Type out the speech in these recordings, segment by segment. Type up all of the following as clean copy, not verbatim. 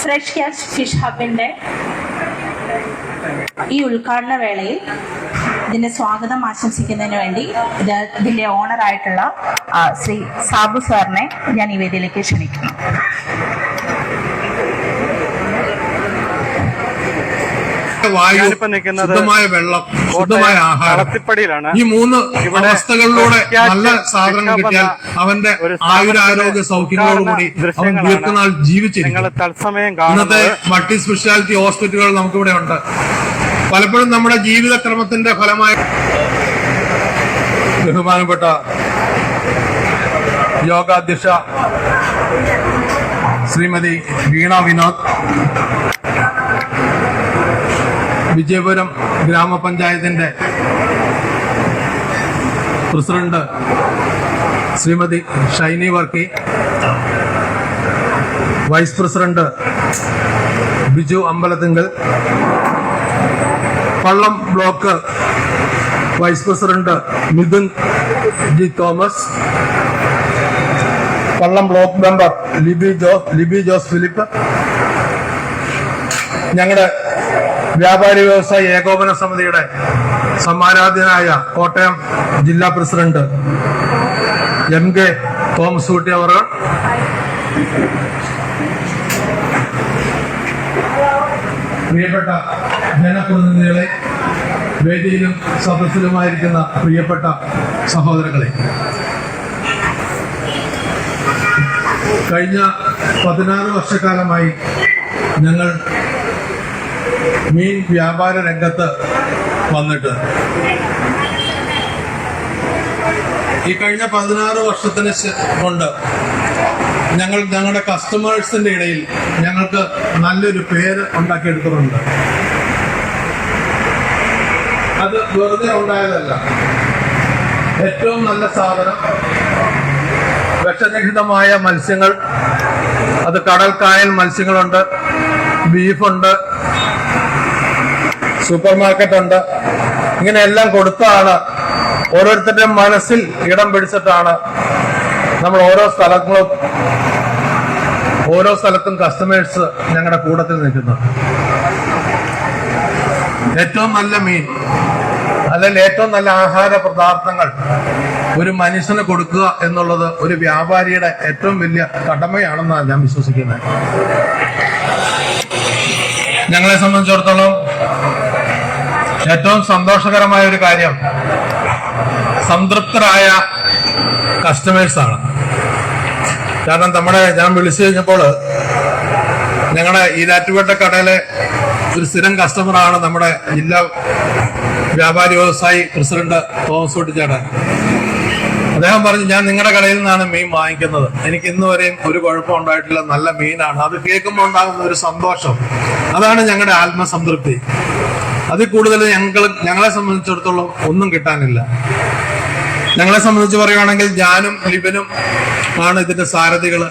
Fresh catch fish ഹബിന്റെ ഈ ഉദ്ഘാടന വേളയിൽ ഇതിന്റെ സ്വാഗതം ആശംസിക്കുന്നതിന് വേണ്ടി ഇതിന്റെ ഓണറായിട്ടുള്ള ശ്രീ സാബു സാറിനെ ഞാൻ ഈ വേദിയിലേക്ക് ക്ഷണിക്കുന്നു. ശുദ്ധമായ വെള്ളം, ശുദ്ധമായ ആഹാരം, ഈ മൂന്ന് അവസ്ഥകളിലൂടെ നല്ല സാധനം കിട്ടിയാൽ അവന്റെ ആയുരാരോഗ്യ സൗഖ്യങ്ങളോടുകൂടി അവൻ ദീർഘനാൾ ജീവിച്ചിരിക്കും. ഇന്നത്തെ മൾട്ടി സ്പെഷ്യാലിറ്റി ഹോസ്പിറ്റലുകൾ നമുക്കിവിടെ ഉണ്ട്. പലപ്പോഴും നമ്മുടെ ജീവിതക്രമത്തിന്റെ ഫലമായി ബഹുമാനപ്പെട്ട യോഗാധ്യക്ഷ ശ്രീമതി വീണ വിനോദ്, വിജയപുരം ഗ്രാമപഞ്ചായത്തിന്റെ president Shrimati Shiny Varkey, vice president Biju Ambalathinkal, Pallam block vice president Mithun G Thomas, Pallam block member Libi Jose Philip, ഞങ്ങളുടെ വ്യാപാരി വ്യവസായി ഏകോപന സമിതിയുടെ സമ്മാനാധീനായ കോട്ടയം ജില്ലാ പ്രസിഡന്റ് MK തോമസ് കുട്ടി അവർ, പ്രിയപ്പെട്ട ജനപ്രതിനിധികളെ, വേദിയിലും സദസ്സിലുമായിരിക്കുന്ന പ്രിയപ്പെട്ട സഹോദരങ്ങളെ, കഴിഞ്ഞ 16 വർഷക്കാലമായി ഞങ്ങൾ മീൻ വ്യാപാര രംഗത്ത് വന്നിട്ട് ഈ കഴിഞ്ഞ 16 വർഷത്തിന് കൊണ്ട് ഞങ്ങളുടെ കസ്റ്റമേഴ്സിന്റെ ഇടയിൽ ഞങ്ങൾക്ക് നല്ലൊരു പേര് ഉണ്ടാക്കിയെടുക്കുന്നുണ്ട്. അത് വെറുതെ ഉണ്ടായതല്ല. ഏറ്റവും നല്ല സാധനം, വിഷരഹിതമായ മത്സ്യങ്ങൾ, അത് കടൽ കായൽ മത്സ്യങ്ങളുണ്ട്, ബീഫുണ്ട്, സൂപ്പർ മാർക്കറ്റ് ഉണ്ട്. ഇങ്ങനെയെല്ലാം കൊടുത്താണ്, ഓരോരുത്തരുടെയും മനസ്സിൽ ഇടം പിടിച്ചിട്ടാണ് നമ്മൾ ഓരോ സ്ഥലത്തും കസ്റ്റമേഴ്സ് ഞങ്ങളുടെ കൂട്ടത്തിൽ നിൽക്കുന്നത്. ഏറ്റവും നല്ല മീൻ അല്ലെങ്കിൽ ഏറ്റവും നല്ല ആഹാര പദാർത്ഥങ്ങൾ ഒരു മനുഷ്യന് കൊടുക്കുക എന്നുള്ളത് ഒരു വ്യാപാരിയുടെ ഏറ്റവും വലിയ കടമയാണെന്നാണ് ഞാൻ വിശ്വസിക്കുന്നത്. ഞങ്ങളെ സംബന്ധിച്ചിടത്തോളം ഏറ്റവും സന്തോഷകരമായ ഒരു കാര്യം സംതൃപ്തരായ കസ്റ്റമേഴ്സാണ്. കാരണം ഞാൻ വിളിച്ചു കഴിഞ്ഞപ്പോൾ ഞങ്ങളുടെ ഈരാറ്റുപേട്ട കടയിലെ ഒരു സ്ഥിരം കസ്റ്റമറാണ് നമ്മുടെ ജില്ലാ വ്യാപാരി വ്യവസായി പ്രസിഡന്റ് തോമസ് കുട്ടിച്ചേട്ടൻ. അദ്ദേഹം പറഞ്ഞു, ഞാൻ നിങ്ങളുടെ കടയിൽ നിന്നാണ് മീൻ വാങ്ങിക്കുന്നത്, എനിക്ക് ഇന്ന് വരെയും ഒരു കുഴപ്പം ഉണ്ടായിട്ടില്ല, നല്ല മീനാണ്. അത് കേൾക്കുമ്പോൾ ഉണ്ടാകുന്ന ഒരു സന്തോഷം, അതാണ് ഞങ്ങളുടെ ആത്മസംതൃപ്തി. അതിൽ കൂടുതൽ ഞങ്ങളെ സംബന്ധിച്ചിടത്തോളം ഒന്നും കിട്ടാനില്ല. ഞങ്ങളെ സംബന്ധിച്ച് പറയുകയാണെങ്കിൽ ഞാനും ലിബനും ആണ് ഇതിന്റെ സാരഥികള്.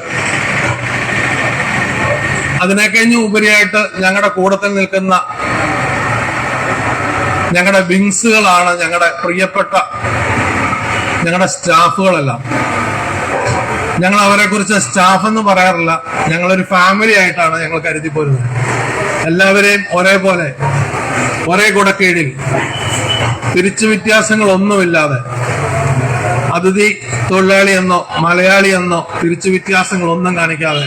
അതിനെ കഴിഞ്ഞ് ഉപരിയായിട്ട് ഞങ്ങളുടെ കൂടത്തിൽ നിൽക്കുന്ന ഞങ്ങളുടെ വിങ്സുകളാണ് ഞങ്ങളുടെ പ്രിയപ്പെട്ട ഞങ്ങളുടെ സ്റ്റാഫുകളെല്ലാം. ഞങ്ങൾ അവരെ കുറിച്ച് സ്റ്റാഫ് എന്ന് പറയാറില്ല, ഞങ്ങളൊരു ഫാമിലി ആയിട്ടാണ് ഞങ്ങൾ കരുതി പോരുന്നത്. എല്ലാവരെയും ഒരേപോലെ ഒരേ കുടക്കീഴിൽ തിരിച്ചു വ്യത്യാസങ്ങളൊന്നുമില്ലാതെ, അതിഥി തൊഴിലാളി എന്നോ മലയാളി എന്നോ തിരിച്ചു വ്യത്യാസങ്ങളൊന്നും കാണിക്കാതെ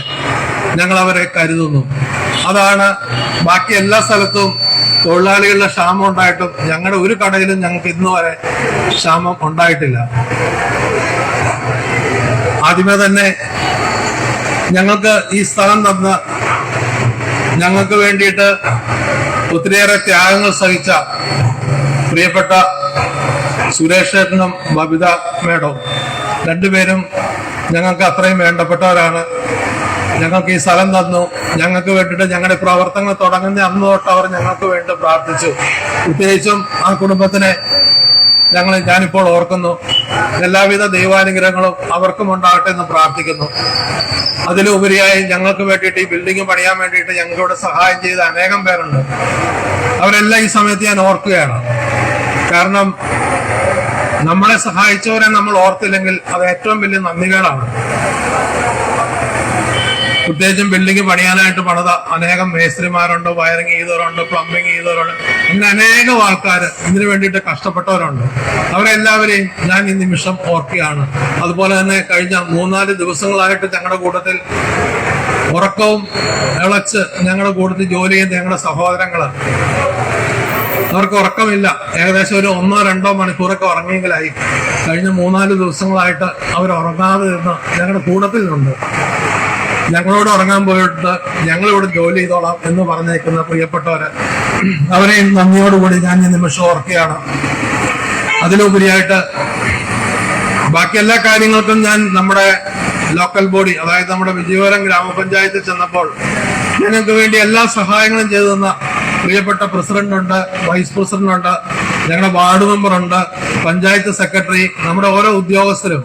ഞങ്ങൾ അവരെ കരുതുന്നു. അതാണ് ബാക്കി എല്ലാ സ്ഥലത്തും തൊഴിലാളികളുടെ ക്ഷാമം ഉണ്ടായിട്ടും ഞങ്ങളുടെ ഒരു കടയിലും ഞങ്ങൾക്ക് ഇന്ന് വരെ ക്ഷാമം ഉണ്ടായിട്ടില്ല. ആദ്യമേ തന്നെ ഞങ്ങൾക്ക് ഈ സ്ഥലം തന്ന് ഞങ്ങൾക്ക് വേണ്ടിയിട്ട് ഒത്തിരിയേറെ ത്യാഗങ്ങൾ സഹിച്ച പ്രിയപ്പെട്ട സുരേഷ് ചേട്ടനും ബബിത മേഡവും രണ്ടുപേരും ഞങ്ങൾക്ക് അത്രയും വേണ്ടപ്പെട്ടവരാണ്. ഞങ്ങൾക്ക് ഈ സ്ഥലം തന്നു, ഞങ്ങൾക്ക് വേണ്ടിയിട്ട് ഞങ്ങളുടെ പ്രവർത്തനങ്ങൾ തുടങ്ങുന്ന അന്ന് തൊട്ട് അവർ ഞങ്ങൾക്ക് വേണ്ടി പ്രാർത്ഥിച്ചു. പ്രത്യേകിച്ചും ആ കുടുംബത്തിനെ ഞാനിപ്പോൾ ഓർക്കുന്നു. എല്ലാവിധ ദൈവാനുഗ്രഹങ്ങളും അവർക്കും ഉണ്ടാകട്ടെ എന്ന് പ്രാർത്ഥിക്കുന്നു. അതിലുപരിയായി ഞങ്ങൾക്ക് വേണ്ടിയിട്ട് ഈ ബിൽഡിംഗ് പണിയാൻ വേണ്ടിയിട്ട് ഞങ്ങളോട് സഹായം ചെയ്ത അനേകം പേരുണ്ട്. അവരെല്ലാം ഈ സമയത്ത് ഞാൻ ഓർക്കുകയാണ്. കാരണം നമ്മളെ സഹായിച്ചവരെ നമ്മൾ ഓർത്തില്ലെങ്കിൽ അത് ഏറ്റവും വലിയ നന്ദികേടാണ്. പ്രത്യേകിച്ചും ബിൽഡിംഗ് പണിയാനായിട്ട് പണിത അനേകം മേസ്ത്രിമാരുണ്ട്, വയറിങ് ചെയ്തവരുണ്ട്, പ്ലംബിങ് ചെയ്തവരുണ്ട്, അങ്ങനെ അനേകം ആൾക്കാർ ഇതിനു വേണ്ടിയിട്ട് കഷ്ടപ്പെട്ടവരുണ്ട്. അവരെല്ലാവരെയും ഞാൻ ഈ നിമിഷം ഓർക്കുകയാണ്. അതുപോലെ തന്നെ കഴിഞ്ഞ 3-4 ദിവസങ്ങളായിട്ട് ഞങ്ങളുടെ കൂട്ടത്തിൽ ഉറക്കവും ഇളച്ച് ഞങ്ങളുടെ കൂട്ടത്തിൽ ജോലി ചെയ്യുന്ന ഞങ്ങളുടെ സഹോദരങ്ങള്, അവർക്ക് ഉറക്കമില്ല. ഏകദേശം ഒരു 1-2 മണിക്കൂറൊക്കെ ഉറങ്ങിയെങ്കിലായി. കഴിഞ്ഞ 3-4 ദിവസങ്ങളായിട്ട് അവർ ഉറങ്ങാതെ ഇരുന്ന് ഞങ്ങളുടെ കൂട്ടത്തിൽ നിന്നുണ്ട്. ഞങ്ങളോട് ഉറങ്ങാൻ പോയിട്ട് ഞങ്ങളിവിടെ ജോലി ചെയ്തോളാം എന്ന് പറഞ്ഞേക്കുന്ന പ്രിയപ്പെട്ടവര്, അവരെയും നന്ദിയോടുകൂടി ഞാൻ ഈ നിമിഷം ഓർക്കുകയാണ്. അതിലുപരിയായിട്ട് ബാക്കി എല്ലാ കാര്യങ്ങൾക്കും ഞാൻ നമ്മുടെ ലോക്കൽ ബോഡി, അതായത് നമ്മുടെ വിജയപുരം ഗ്രാമപഞ്ചായത്തിൽ ചെന്നപ്പോൾ ഞങ്ങൾക്ക് വേണ്ടി എല്ലാ സഹായങ്ങളും ചെയ്തു തന്ന പ്രിയപ്പെട്ട പ്രസിഡന്റ് ഉണ്ട്, വൈസ് പ്രസിഡന്റ് ഉണ്ട്, ഞങ്ങളുടെ വാർഡ് മെമ്പർ ഉണ്ട്, പഞ്ചായത്ത് സെക്രട്ടറി, നമ്മുടെ ഓരോ ഉദ്യോഗസ്ഥരും.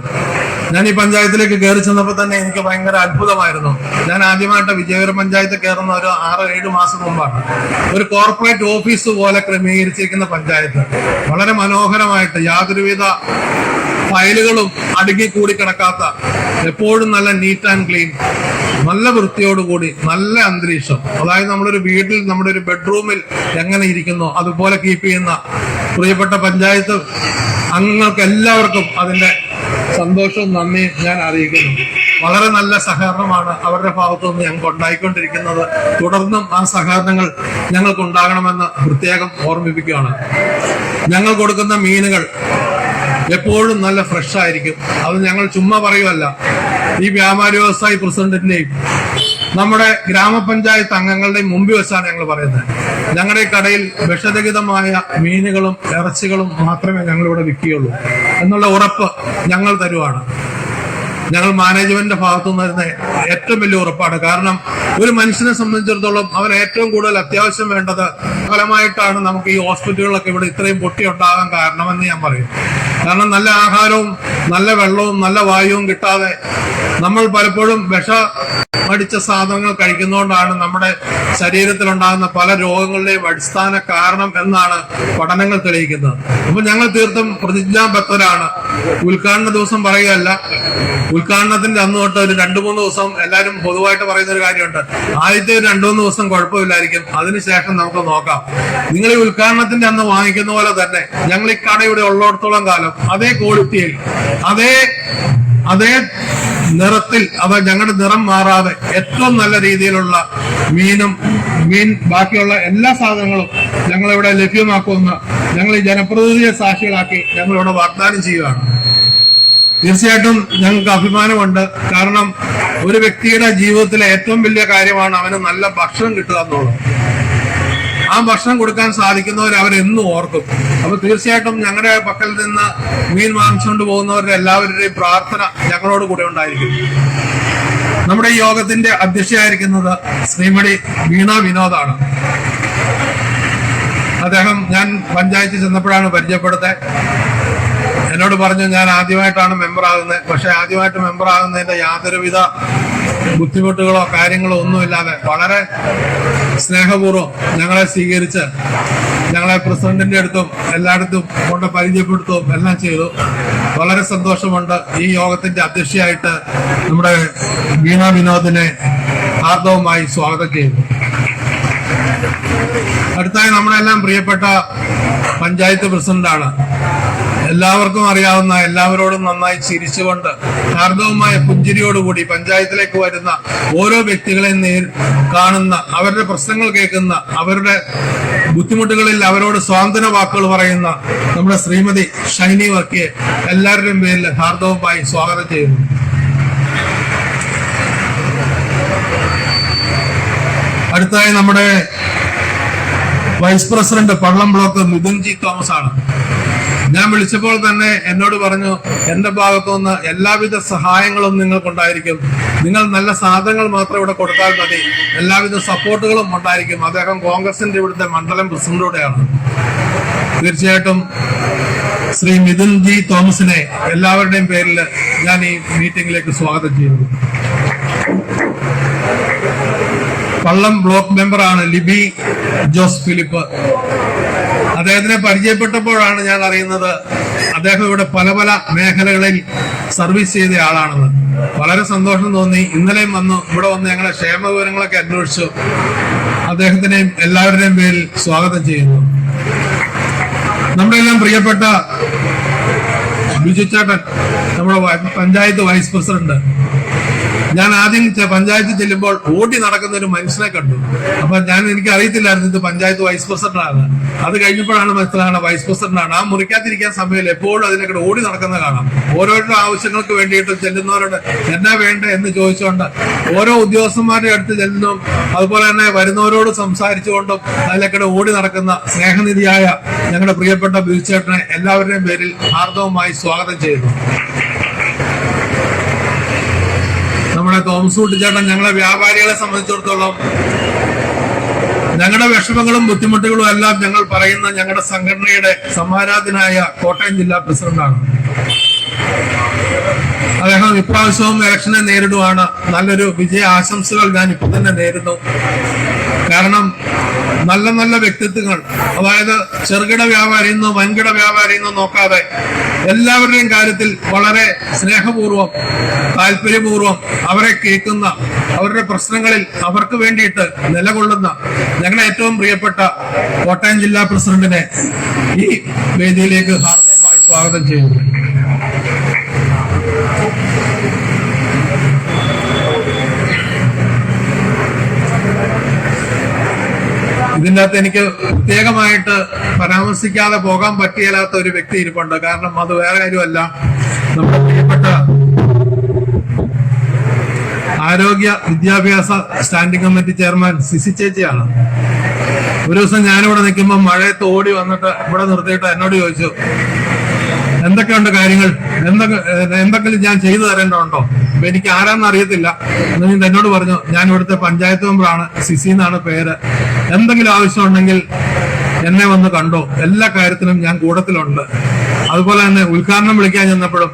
ഞാൻ ഈ പഞ്ചായത്തിലേക്ക് കയറി ചെന്നപ്പോൾ തന്നെ എനിക്ക് ഭയങ്കര അത്ഭുതമായിരുന്നു. ഞാൻ ആദ്യമായിട്ട് വിജയപുരം പഞ്ചായത്ത് കയറുന്ന ഒരു 6-7 മാസം മുമ്പാണ്. ഒരു കോർപ്പറേറ്റ് ഓഫീസ് പോലെ ക്രമീകരിച്ചിരിക്കുന്ന പഞ്ചായത്ത്, വളരെ മനോഹരമായിട്ട് യാതൊരുവിധ ഫയലുകളും അടുങ്ങിക്കൂടി കിടക്കാത്ത, എപ്പോഴും നല്ല നീറ്റ് ആൻഡ് ക്ലീൻ, നല്ല വൃത്തിയോടുകൂടി, നല്ല അന്തരീക്ഷം. അതായത് നമ്മളൊരു വീട്ടിൽ, നമ്മുടെ ഒരു ബെഡ്റൂമിൽ എങ്ങനെ ഇരിക്കുന്നോ അതുപോലെ കീപ്പ് ചെയ്യുന്ന പ്രിയപ്പെട്ട പഞ്ചായത്ത് അംഗങ്ങൾക്ക് എല്ലാവർക്കും അതിന്റെ സന്തോഷവും നന്ദിയും ഞാൻ അറിയിക്കുന്നു. വളരെ നല്ല സഹകരണമാണ് അവരുടെ ഭാഗത്തു നിന്ന് ഞങ്ങൾക്ക് ഉണ്ടായിക്കൊണ്ടിരിക്കുന്നത്. തുടർന്നും ആ സഹകരണങ്ങൾ ഞങ്ങൾക്ക് ഉണ്ടാകണമെന്ന് പ്രത്യേകം ഓർമ്മിപ്പിക്കുകയാണ്. ഞങ്ങൾ കൊടുക്കുന്ന മീനുകൾ എപ്പോഴും നല്ല ഫ്രഷ് ആയിരിക്കും. അത് ഞങ്ങൾ ചുമ്മാ പറയുമല്ല. ഈ വ്യാപാരി വ്യവസായി പ്രസിഡന്റിന്റെയും നമ്മുടെ ഗ്രാമപഞ്ചായത്ത് അംഗങ്ങളുടെയും മുമ്പിൽ വെച്ചാണ് ഞങ്ങൾ പറയുന്നത്. ഞങ്ങളുടെ ഈ കടയിൽ വിഷരഹിതമായ മീനുകളും ഇറച്ചികളും മാത്രമേ ഞങ്ങളിവിടെ വിൽക്കുകയുള്ളൂ എന്നുള്ള ഉറപ്പ് ഞങ്ങൾ തരുവാണ്. ഞങ്ങൾ മാനേജ്മെന്റിന്റെ ഭാഗത്തു നിന്ന് വരുന്ന ഏറ്റവും വലിയ ഉറപ്പാണ്. കാരണം ഒരു മനുഷ്യനെ സംബന്ധിച്ചിടത്തോളം അവൻ ഏറ്റവും കൂടുതൽ അത്യാവശ്യം വേണ്ടത് ഫലമായിട്ടാണ് നമുക്ക് ഈ ഹോസ്പിറ്റലുകളൊക്കെ ഇവിടെ ഇത്രയും പൊട്ടിയുണ്ടാകാൻ കാരണമെന്ന് ഞാൻ പറയും. കാരണം നല്ല ആഹാരവും നല്ല വെള്ളവും നല്ല വായുവും കിട്ടാതെ നമ്മൾ പലപ്പോഴും അടിച്ച സാധനങ്ങൾ കഴിക്കുന്നതുകൊണ്ടാണ് നമ്മുടെ ശരീരത്തിലുണ്ടാകുന്ന പല രോഗങ്ങളുടെയും അടിസ്ഥാന കാരണം എന്നാണ് പഠനങ്ങൾ തെളിയിക്കുന്നത്. അപ്പൊ ഞങ്ങൾ തീർത്തും പ്രതിജ്ഞാബദ്ധരാണ്. ഉദ്ഘാടന ദിവസം പറയുകയല്ല, ഉദ്ഘാടനത്തിന്റെ അന്ന് തൊട്ട് ഒരു 2-3 ദിവസം എല്ലാവരും പൊതുവായിട്ട് പറയുന്ന ഒരു കാര്യമുണ്ട്. ആദ്യത്തെ ഒരു 2-3 ദിവസം കുഴപ്പമില്ലായിരിക്കും, അതിനുശേഷം നമുക്ക് നോക്കാം. നിങ്ങൾ ഈ ഉദ്ഘാടനത്തിന്റെ അന്ന് വാങ്ങിക്കുന്ന പോലെ തന്നെ ഞങ്ങൾ ഈ കട ഇവിടെ ഉള്ളിടത്തോളം കാലം അതേ ക്വാളിറ്റിയിൽ, അതേ നിറത്തിൽ, ഞങ്ങളുടെ നിറം മാറാതെ ഏറ്റവും നല്ല രീതിയിലുള്ള ബാക്കിയുള്ള എല്ലാ സാധനങ്ങളും ഞങ്ങളിവിടെ ലഭ്യമാക്കുമെന്ന് ഞങ്ങൾ ഈ ജനപ്രതിനിധിയെ സാക്ഷികളാക്കി ഞങ്ങളിവിടെ വാഗ്ദാനം ചെയ്യുകയാണ്. തീർച്ചയായിട്ടും ഞങ്ങൾക്ക് അഭിമാനമുണ്ട്. കാരണം ഒരു വ്യക്തിയുടെ ജീവിതത്തിലെ ഏറ്റവും വലിയ കാര്യമാണ് അവന് നല്ല ഭക്ഷണം കിട്ടുക എന്നുള്ളത്. ആ ഭക്ഷണം കൊടുക്കാൻ സാധിക്കുന്നവർ അവരെന്നും ഓർക്കും. അപ്പൊ തീർച്ചയായിട്ടും ഞങ്ങളുടെ പക്കൽ നിന്ന് മീൻ വാങ്ങിച്ചുകൊണ്ട് പോകുന്നവരുടെ എല്ലാവരുടെയും പ്രാർത്ഥന ഞങ്ങളോട് കൂടെ ഉണ്ടായിരിക്കും. നമ്മുടെ ഈ യോഗത്തിന്റെ അധ്യക്ഷയായിരിക്കുന്നത് ശ്രീമതി വീണ വിനോദാണ്. അദ്ദേഹം ഞാൻ പഞ്ചായത്തിൽ ചെന്നപ്പോഴാണ് പരിചയപ്പെടുത്തത്. എന്നോട് പറഞ്ഞു ഞാൻ ആദ്യമായിട്ടാണ് മെമ്പർ ആകുന്നത്. പക്ഷെ ആദ്യമായിട്ട് മെമ്പർ ആകുന്നതിന്റെ യാതൊരുവിധ ബുദ്ധിമുട്ടുകളോ കാര്യങ്ങളോ ഒന്നുമില്ലാതെ വളരെ സ്നേഹപൂർവ്വം ഞങ്ങളെ സ്വീകരിച്ച് ഞങ്ങളെ പ്രസിഡന്റിന്റെ അടുത്തും എല്ലായിടത്തും കൊണ്ട് പരിചയപ്പെടുത്തുകയും എല്ലാം ചെയ്തു. വളരെ സന്തോഷമുണ്ട്. ഈ യോഗത്തിന്റെ അധ്യക്ഷയായിട്ട് നമ്മുടെ വീണ വിനോദിനെ ഹാർദവമായി സ്വാഗതം ചെയ്യുന്നു. അടുത്തായി നമ്മളെല്ലാം പ്രിയപ്പെട്ട പഞ്ചായത്ത് പ്രസിഡന്റാണ്. എല്ലാവർക്കും അറിയാവുന്ന, എല്ലാവരോടും നന്നായി ചിരിച്ചുകൊണ്ട് ഹാർദവമായ പുഞ്ചിരിയോടുകൂടി പഞ്ചായത്തിലേക്ക് വരുന്ന ഓരോ വ്യക്തികളെയും കാണുന്ന, അവരുടെ പ്രശ്നങ്ങൾ കേൾക്കുന്ന, അവരുടെ ബുദ്ധിമുട്ടുകളിൽ അവരോട് സ്വാന്തന വാക്കുകൾ പറയുന്ന നമ്മുടെ ശ്രീമതി ഷൈനി വർക്കിയെ എല്ലാവരുടെയും പേരിൽ ഹാർദവമായി സ്വാഗതം ചെയ്യുന്നു. അടുത്തായി നമ്മുടെ വൈസ് പ്രസിഡന്റ് പള്ളം ബ്ലോക്ക് മിഥുൻ ജി തോമസ് ആണ്. ഞാൻ വിളിച്ചപ്പോൾ തന്നെ എന്നോട് പറഞ്ഞു, എന്റെ ഭാഗത്തുനിന്ന് എല്ലാവിധ സഹായങ്ങളും നിങ്ങൾക്കുണ്ടായിരിക്കും. നിങ്ങൾ നല്ല സാധനങ്ങൾ മാത്രം ഇവിടെ കൊടുത്താൽ മതി, എല്ലാവിധ സപ്പോർട്ടുകളും ഉണ്ടായിരിക്കും. അദ്ദേഹം കോൺഗ്രസിന്റെ ഇവിടുത്തെ മണ്ഡലം പ്രസിഡന്റൂടെയാണ്. തീർച്ചയായിട്ടും ശ്രീ മിഥുൻ ജി തോമസിനെ എല്ലാവരുടെയും പേരിൽ ഞാൻ ഈ മീറ്റിംഗിലേക്ക് സ്വാഗതം ചെയ്യുന്നു. പള്ളം ബ്ലോക്ക് മെമ്പറാണ് ലിബി ജോസ് ഫിലിപ്പ്. അദ്ദേഹത്തിനെ പരിചയപ്പെട്ടപ്പോഴാണ് ഞാൻ അറിയുന്നത് അദ്ദേഹം ഇവിടെ പല പല മേഖലകളിൽ സർവീസ് ചെയ്ത ആളാണെന്ന്. വളരെ സന്തോഷം തോന്നി. ഇന്നലെയും ഇവിടെ വന്ന് ഞങ്ങളുടെ ക്ഷേമ വിവരങ്ങളൊക്കെ അന്വേഷിച്ചു. അദ്ദേഹത്തിനെയും എല്ലാവരുടെയും പേരിൽ സ്വാഗതം ചെയ്യുന്നു. നമ്മുടെ എല്ലാം പ്രിയപ്പെട്ട ബിജു ചേട്ടൻ, നമ്മുടെ പഞ്ചായത്ത് വൈസ് പ്രസിഡന്റ്. ഞാൻ ആദ്യം പഞ്ചായത്തിൽ ചെല്ലുമ്പോൾ ഓടി നടക്കുന്ന ഒരു മനുഷ്യനെ കണ്ടു. അപ്പൊ എനിക്ക് അറിയത്തില്ലായിരുന്നു ഇത് പഞ്ചായത്ത് വൈസ് പ്രസിഡന്റാണ്. അത് കഴിഞ്ഞപ്പോഴാണ് മനസ്സിലാണ് വൈസ് പ്രസിഡന്റാണ്. ആ മുറിക്കാതിരിക്കാൻ സമയമില്ല, എപ്പോഴും അതിനൊക്കെ ഓടി നടക്കുന്നത് കാണാം. ഓരോരുടെ ആവശ്യങ്ങൾക്ക് വേണ്ടിയിട്ട് ചെല്ലുന്നവരോട് എന്നാ വേണ്ട എന്ന് ചോദിച്ചുകൊണ്ട് ഓരോ ഉദ്യോഗസ്ഥന്മാരുടെ അടുത്ത് ചെല്ലുന്നതും അതുപോലെ തന്നെ വരുന്നവരോട് സംസാരിച്ചുകൊണ്ടും അതിലൊക്കെ ഓടി നടക്കുന്ന സ്നേഹനിധിയായ ഞങ്ങളുടെ പ്രിയപ്പെട്ട ബിജു ചേട്ടനെ എല്ലാവരുടെയും പേരിൽ ഹാർദവമായി സ്വാഗതം ചെയ്യുന്നു. നമ്മുടെ തോമസ് കുട്ടിച്ചേട്ടൻ ഞങ്ങളെ വ്യാപാരികളെ സംബന്ധിച്ചിടത്തോളം ഞങ്ങളുടെ വിഷമങ്ങളും ബുദ്ധിമുട്ടുകളും എല്ലാം ഞങ്ങൾ പറയുന്ന ഞങ്ങളുടെ സംഘടനയുടെ സമാരാധനായ കോട്ടയം ജില്ലാ പ്രസിഡന്റാണ്. അദ്ദേഹം ഇപ്രാവശ്യവും ഇലക്ഷനെ നേരിടുവാണ്. നല്ലൊരു വിജയ ആശംസകൾ ഞാൻ ഇപ്പൊ തന്നെ നേരുന്നു. കാരണം നല്ല നല്ല വ്യക്തിത്വങ്ങൾ, അതായത് ചെറുകിട വ്യാപാരിയെന്നോ വൻകിട വ്യാപാരിയെന്നോ നോക്കാതെ എല്ലാവരുടെയും കാര്യത്തിൽ വളരെ സ്നേഹപൂർവ്വം താല്പര്യപൂർവ്വം അവരെ കേൾക്കുന്ന, അവരുടെ പ്രശ്നങ്ങളിൽ അവർക്ക് വേണ്ടിയിട്ട് നിലകൊള്ളുന്ന ഞങ്ങളുടെ ഏറ്റവും പ്രിയപ്പെട്ട കോട്ടയം ജില്ലാ പ്രസിഡന്റിനെ ഈ വേദിയിലേക്ക് ഹാർദവമായി സ്വാഗതം ചെയ്യുന്നു. ഇതിൻ്റെ അകത്ത് എനിക്ക് പ്രത്യേകമായിട്ട് പരാമർശിക്കാതെ പോകാൻ പറ്റിയാത്ത ഒരു വ്യക്തി ഇരിപ്പുണ്ട്. കാരണം അത് വേറെ കാര്യമല്ല, നമ്മുടെ പ്രിയപ്പെട്ട ആരോഗ്യ വിദ്യാഭ്യാസ സ്റ്റാൻഡിംഗ് കമ്മിറ്റി ചെയർമാൻ സിസി ചേച്ചിയാണ്. ഒരു ദിവസം ഞാനിവിടെ നിൽക്കുമ്പോൾ മഴയത്ത് ഓടി വന്നിട്ട് ഇവിടെ നിർത്തിയിട്ട് എന്നോട് ചോദിച്ചു, എന്തൊക്കെയുണ്ട് കാര്യങ്ങൾ, എന്തെങ്കിലും ഞാൻ ചെയ്തു തരേണ്ടതുണ്ടോ? അപ്പൊ എനിക്ക് ആരാന്ന് അറിയത്തില്ല. എന്നോട് പറഞ്ഞു, ഞാൻ ഇവിടുത്തെ പഞ്ചായത്ത് മെമ്പറാണ്, സിസി എന്നാണ് പേര്, എന്തെങ്കിലും ആവശ്യമുണ്ടെങ്കിൽ എന്നെ വന്ന് കണ്ടോ, എല്ലാ കാര്യത്തിനും ഞാൻ കൂട്ടത്തിലുണ്ട്. അതുപോലെ തന്നെ ഉദ്ഘാടനം വിളിക്കാൻ ചെന്നപ്പോഴും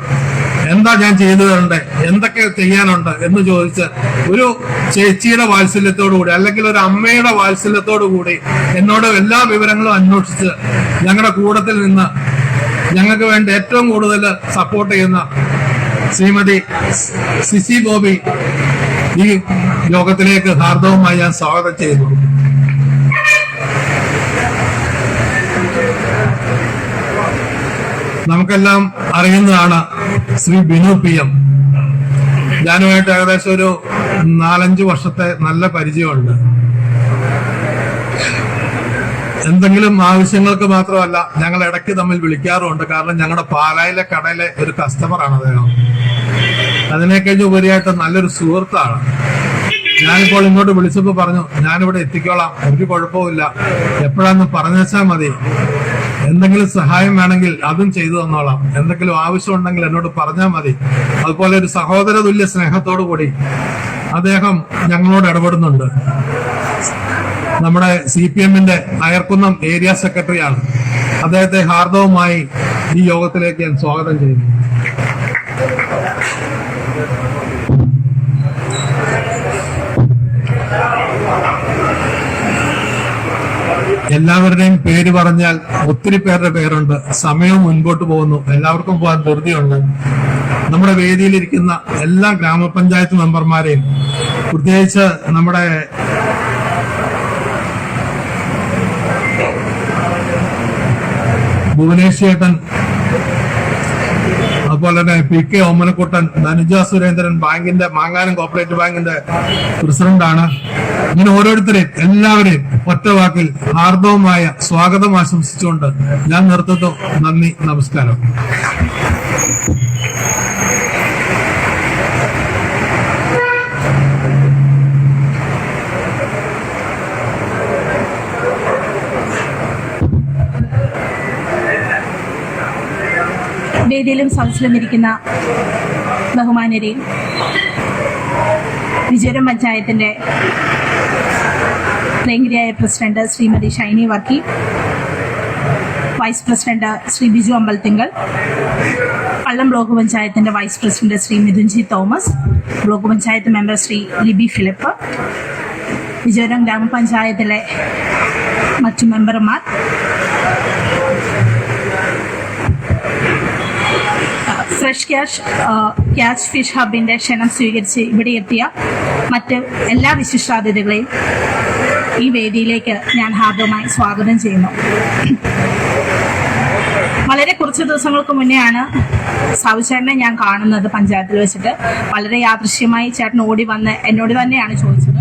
എന്താ ഞാൻ ചെയ്തു തരണ്ടേ, എന്തൊക്കെ ചെയ്യാനുണ്ട് എന്ന് ചോദിച്ച് ഒരു ചേച്ചിയുടെ വാത്സല്യത്തോടു കൂടി അല്ലെങ്കിൽ ഒരു അമ്മയുടെ വാത്സല്യത്തോടു കൂടി എന്നോട് എല്ലാ വിവരങ്ങളും അന്വേഷിച്ച് ഞങ്ങളുടെ കൂട്ടത്തിൽ നിന്ന് ഞങ്ങൾക്ക് വേണ്ടി ഏറ്റവും കൂടുതൽ സപ്പോർട്ട് ചെയ്യുന്ന ശ്രീമതി സിസി ബോബി ഈ യോഗത്തിലേക്ക് ഹാർദവമായി ഞാൻ സ്വാഗതം ചെയ്യുന്നു. നമുക്കെല്ലാം അറിയുന്നതാണ് ശ്രീ ബിനു PM. ഞാനുമായിട്ട് ഏകദേശം ഒരു 4-5 വർഷത്തെ നല്ല പരിചയമുണ്ട്. എന്തെങ്കിലും ആവശ്യങ്ങൾക്ക് മാത്രമല്ല, ഞങ്ങൾ ഇടയ്ക്ക് തമ്മിൽ വിളിക്കാറുമുണ്ട്. കാരണം ഞങ്ങളുടെ പാലായിലെ കടയിലെ ഒരു കസ്റ്റമറാണ് അദ്ദേഹം. അതിനേക്കഴിഞ്ഞ് ഉപരിയായിട്ട് നല്ലൊരു സുഹൃത്താണ്. ഞാനിപ്പോൾ ഇങ്ങോട്ട് വിളിച്ചപ്പോൾ പറഞ്ഞു, ഞാനിവിടെ എത്തിക്കോളാം, ഒരു കുഴപ്പമില്ല, എപ്പോഴാന്ന് പറഞ്ഞാൽ മതി, എന്തെങ്കിലും സഹായം വേണമെങ്കിൽ അതും ചെയ്തു തന്നോളാം, എന്തെങ്കിലും ആവശ്യമുണ്ടെങ്കിൽ എന്നോട് പറഞ്ഞാൽ മതി. അതുപോലെ ഒരു സഹോദര തുല്യ സ്നേഹത്തോടു കൂടി അദ്ദേഹം ഞങ്ങളോട് ഇടപെടുന്നുണ്ട്. നമ്മുടെ CPM-ന്റെ അയർക്കുന്നം ഏരിയ സെക്രട്ടറിയാണ്. അദ്ദേഹത്തെ ഹാർദവമായി ഈ യോഗത്തിലേക്ക് ഞാൻ സ്വാഗതം ചെയ്യുന്നു. എല്ലാവരുടെയും പേര് പറഞ്ഞാൽ ഒത്തിരി പേരുടെ പേരുണ്ട്. സമയവും മുൻപോട്ട് പോകുന്നു, എല്ലാവർക്കും പോകാൻ ധൃതിയുണ്ട്. നമ്മുടെ വേദിയിലിരിക്കുന്ന എല്ലാ ഗ്രാമപഞ്ചായത്ത് മെമ്പർമാരെയും, പ്രത്യേകിച്ച് നമ്മുടെ ഭുവനേഷ് ചേട്ടൻ, അതുപോലെ തന്നെ PK ഓമനക്കുട്ടൻ, ധനുജ സുരേന്ദ്രൻ, ബാങ്കിന്റെ മാങ്ങാനം കോപ്പറേറ്റീവ് ബാങ്കിന്റെ പ്രസിഡന്റാണ്. ഇങ്ങനെ ഓരോരുത്തരെയും എല്ലാവരെയും ഒറ്റ വാക്കിൽ ഹാർദവമായ സ്വാഗതം ആശംസിച്ചുകൊണ്ട് ഞാൻ നിർത്തുന്നു. നന്ദി, നമസ്കാരം. വേദിയിലും സദസ്സിലും ഇരിക്കുന്ന ബഹുമാന്യരെയും വിജയപുരം പഞ്ചായത്തിന്റെ പ്രിയങ്കരിയായ president Shrimati Shiny Varkey, vice president Shri Biju Ambalathinkal, Pallam block പഞ്ചായത്തിന്റെ vice president Shri Mithun G Thomas, block panchayat member Shri Libi Philip, Vijayapuram ഗ്രാമപഞ്ചായത്തിലെ മറ്റു മെമ്പർമാർ, ഫ്രഷ് ക്യാച്ച് ഫിഷ് ഹബിന്റെ ക്ഷണം സ്വീകരിച്ച് ഇവിടെ എത്തിയ മറ്റ് എല്ലാ വിശിഷ്ടാതിഥികളെയും ഈ വേദിയിലേക്ക് ഞാൻ ഹാർദവമായി സ്വാഗതം ചെയ്യുന്നു. വളരെ കുറച്ച് ദിവസങ്ങൾക്ക് മുന്നെയാണ് സാബുചേട്ടനെ ഞാൻ കാണുന്നത് പഞ്ചായത്തിൽ വെച്ചിട്ട്. വളരെ യാദൃശ്യമായി ചേട്ടൻ ഓടി വന്ന് എന്നോട് തന്നെയാണ് ചോദിച്ചത്.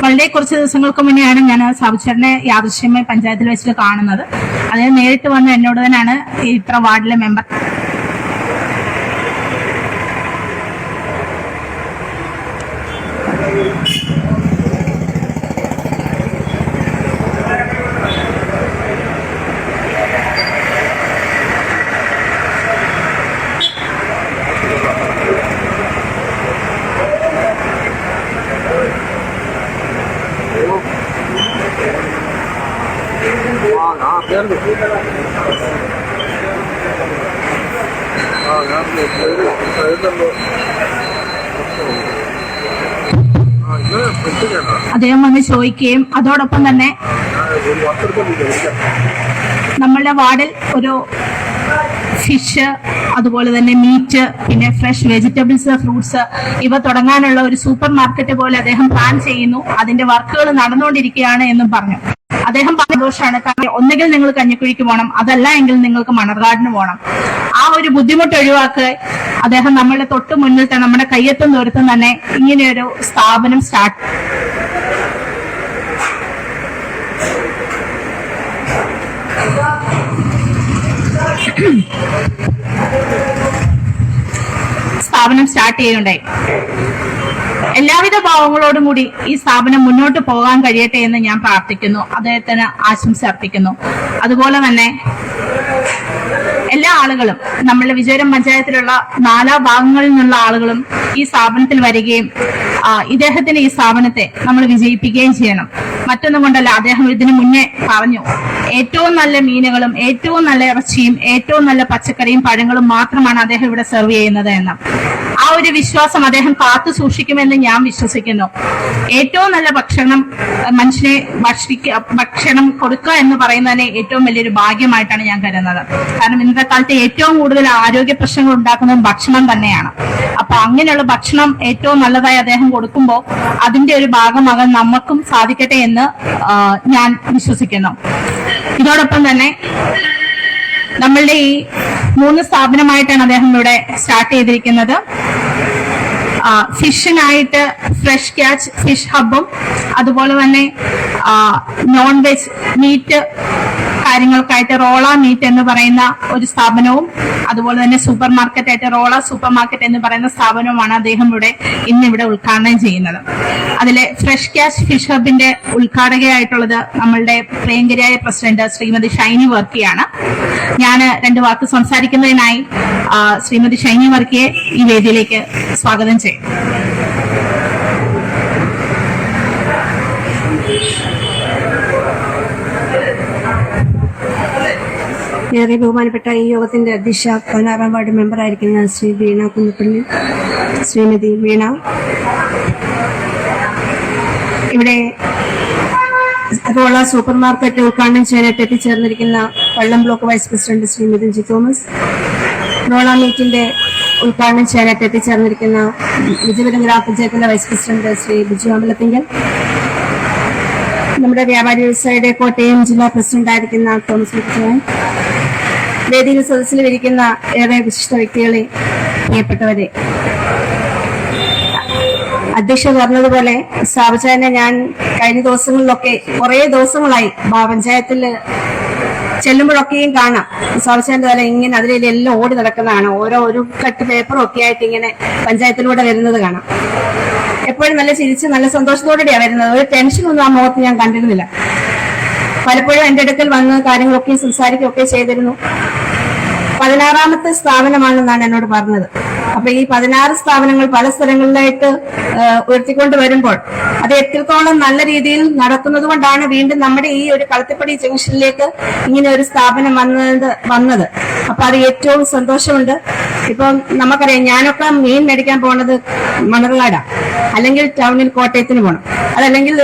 വളരെ കുറച്ച് ദിവസങ്ങൾക്ക് മുന്നെയാണ് ഞാൻ സാബുചേട്ടനെ യാദൃശ്യമായി പഞ്ചായത്തിൽ വെച്ചിട്ട് കാണുന്നത്. അദ്ദേഹം നേരിട്ട് വന്ന് എന്നോട് തന്നെയാണ് ഇത്ര വാർഡിലെ മെമ്പർ അദ്ദേഹം വന്ന് ചോദിക്കുകയും അതോടൊപ്പം തന്നെ നമ്മളുടെ വാർഡിൽ ഒരു ഫിഷ്, അതുപോലെ തന്നെ മീറ്റ്, പിന്നെ ഫ്രഷ് വെജിറ്റബിൾസ്, ഫ്രൂട്ട്സ് ഇവ തുടങ്ങാനുള്ള ഒരു സൂപ്പർ മാർക്കറ്റ് പോലെ അദ്ദേഹം പ്ലാൻ ചെയ്യുന്നു. അതിന്റെ വർക്കുകൾ നടന്നുകൊണ്ടിരിക്കുകയാണ് എന്നും പറഞ്ഞു. അദ്ദേഹം സന്തോഷമാണ്. കാരണം ഒന്നുകിൽ നിങ്ങൾ കഞ്ഞിക്കുഴിക്ക് പോകണം, അതല്ല എങ്കിൽ നിങ്ങൾക്ക് മണർകാടിന് പോകണം. ആ ഒരു ബുദ്ധിമുട്ട് ഒഴിവാക്കുക അദ്ദേഹം നമ്മളുടെ തൊട്ട് മുന്നിൽ തന്നെ, നമ്മുടെ കയ്യെത്തും ദൂരത്തും തന്നെ ഇങ്ങനെയൊരു സ്ഥാപനം സ്റ്റാർട്ട് ചെയ്യുകയുണ്ടായി. എല്ലാവിധ ഭാവങ്ങളോടും കൂടി ഈ സ്ഥാപനം മുന്നോട്ട് പോകാൻ കഴിയട്ടെ എന്ന് ഞാൻ പ്രാർത്ഥിക്കുന്നു. അദ്ദേഹത്തിന് ആശംസ അർപ്പിക്കുന്നു. അതുപോലെ തന്നെ എല്ലാ ആളുകളും, നമ്മളുടെ വിജയപുരം പഞ്ചായത്തിലുള്ള 4 ഭാഗങ്ങളിൽ നിന്നുള്ള ആളുകളും ഈ സ്ഥാപനത്തിൽ വരികയും ഇദ്ദേഹത്തിന് ഈ സ്ഥാപനത്തെ നമ്മൾ വിജയിപ്പിക്കുകയും ചെയ്യണം. മറ്റൊന്നും കൊണ്ടല്ല, അദ്ദേഹം ഇതിനു മുന്നേ പറഞ്ഞു ഏറ്റവും നല്ല മീനുകളും ഏറ്റവും നല്ല ഇറച്ചിയും ഏറ്റവും നല്ല പച്ചക്കറിയും പഴങ്ങളും മാത്രമാണ് അദ്ദേഹം ഇവിടെ സെർവ് ചെയ്യുന്നത് എന്ന്. ആ ഒരു വിശ്വാസം അദ്ദേഹം കാത്തു സൂക്ഷിക്കുമെന്ന് ഞാൻ വിശ്വസിക്കുന്നു. ഏറ്റവും നല്ല ഭക്ഷണം മനുഷ്യനെ ഭക്ഷണം കൊടുക്കുക എന്ന് പറയുന്നതിനെ ഏറ്റവും വലിയൊരു ഭാഗ്യമായിട്ടാണ് ഞാൻ കരുതുന്നത്. കാരണം ഇന്നത്തെ കാലത്ത് ഏറ്റവും കൂടുതൽ ആരോഗ്യ പ്രശ്നങ്ങൾ ഉണ്ടാക്കുന്നത് ഭക്ഷണം തന്നെയാണ്. അപ്പൊ അങ്ങനെയുള്ള ഭക്ഷണം ഏറ്റവും നല്ലതായി അദ്ദേഹം കൊടുക്കുമ്പോൾ അതിന്റെ ഒരു ഭാഗമാകാൻ നമുക്കും സാധിക്കട്ടെ എന്ന് ഞാൻ വിശ്വസിക്കുന്നു. ഇതോടൊപ്പം തന്നെ നമ്മളുടെ ഈ 3 സ്ഥാപനമായിട്ടാണ് അദ്ദേഹം ഇവിടെ സ്റ്റാർട്ട് ചെയ്തിരിക്കുന്നത്. ഫിഷിനായിട്ട് ഫ്രഷ് ക്യാച്ച് ഫിഷ് ഹബും, അതുപോലെ തന്നെ നോൺ വെജ് മീറ്റ് കാര്യങ്ങൾക്കായിട്ട് റോള മീറ്റ് എന്ന് പറയുന്ന ഒരു സ്ഥാപനവും, അതുപോലെ തന്നെ സൂപ്പർ മാർക്കറ്റ് ആയിട്ട് റോള സൂപ്പർ മാർക്കറ്റ് എന്ന് പറയുന്ന സ്ഥാപനവുമാണ് അദ്ദേഹം ഇന്നിവിടെ ഉദ്ഘാടനം ചെയ്യുന്നത്. അതിലെ ഫ്രഷ് ക്യാച്ച് ഫിഷ് ഹബിന്റെ ഉദ്ഘാടകയായിട്ടുള്ളത് നമ്മളുടെ പ്രിയങ്കരിയായ പ്രസിഡന്റ് ശ്രീമതി ഷൈനി വർക്കിയാണ്. ഞാൻ 2 വാക്ക് സംസാരിക്കുന്നതിനായി ശ്രീമതി ഷൈനി വർക്കിയെ ഈ വേദിയിലേക്ക് സ്വാഗതം ചെയ്യും. ഏറെ ബഹുമാനപ്പെട്ട ഈ യോഗത്തിന്റെ അധ്യക്ഷ 16-ാം വാർഡ് മെമ്പറായിരിക്കുന്ന ശ്രീ വീണ കുന്നപ്പള്ളി, ശ്രീമതി വീണ, ഇവിടെ റോള സൂപ്പർ മാർക്കറ്റ് ഉദ്ഘാടനം ചെയ്യാനായിട്ട് എത്തിച്ചേർന്നിരിക്കുന്ന Pallam block vice president Shri Mithun G Thomas, Rola മീറ്റിന്റെ ഉദ്ഘാടനം ചെയ്യാനായിട്ട് എത്തിച്ചേർന്നിരിക്കുന്ന വിജയപുരം ഗ്രാമപഞ്ചായത്തിന്റെ വൈസ് പ്രസിഡന്റ് ശ്രീ ബിജു അമ്പലത്തിങ്കൽ, നമ്മുടെ വ്യാപാരി വ്യവസായിയുടെ കോട്ടയം ജില്ലാ പ്രസിഡന്റായിരിക്കുന്ന തോമസ് മുഖ്യൻ, വേദിയിൽ സദസ്സിൽ ഇരിക്കുന്ന ഏറെ വിശിഷ്ട വ്യക്തികളെ, പ്രിയപ്പെട്ടവരെ, അധ്യക്ഷ പറഞ്ഞതുപോലെ സ്ഥാപചാരനെ ഞാൻ കഴിഞ്ഞ ദിവസങ്ങളിലൊക്കെ കുറെ ദിവസങ്ങളായി പഞ്ചായത്തിൽ ചെല്ലുമ്പോഴൊക്കെയും കാണാം സ്ഥാപചാരന്റെ തല ഇങ്ങനെ അതിലെല്ലാം ഓടി നടക്കുന്നതാണ്. ഓരോ ഒരു കട്ട് പേപ്പറും ഒക്കെ ആയിട്ട് ഇങ്ങനെ പഞ്ചായത്തിലൂടെ വരുന്നത് കാണാം. എപ്പോഴും നല്ല ചിരിച്ച് നല്ല സന്തോഷത്തോടെയാണ് വരുന്നത്. ഒരു ടെൻഷനൊന്നും ആ മുഖത്ത് ഞാൻ കണ്ടിരുന്നില്ല. പലപ്പോഴും എന്റെ അടുക്കൽ വന്ന് കാര്യങ്ങളൊക്കെ സംസാരിക്കുകയൊക്കെ ചെയ്തിരുന്നു. 16ാമത്തെ സ്ഥാപനമാണെന്നാണ് എന്നോട് പറഞ്ഞത്. അപ്പൊ ഈ 16 സ്ഥാപനങ്ങൾ പല സ്ഥലങ്ങളിലായിട്ട് ഉയർത്തിക്കൊണ്ട് വരുമ്പോൾ അത് എത്രത്തോളം നല്ല രീതിയിൽ നടക്കുന്നത് കൊണ്ടാണ് വീണ്ടും നമ്മുടെ ഈ ഒരു കളത്തിപ്പടി ജംഗ്ഷനിലേക്ക് ഇങ്ങനെ ഒരു സ്ഥാപനം വന്നത്. അപ്പൊ അത് ഏറ്റവും സന്തോഷമുണ്ട്. ഇപ്പം നമുക്കറിയാം, ഞാനൊക്കെ മീൻ മേടിക്കാൻ പോണത് മണർകാടാ, അല്ലെങ്കിൽ ടൗണിൽ കോട്ടയത്തിന് പോകണം, അതല്ലെങ്കിൽ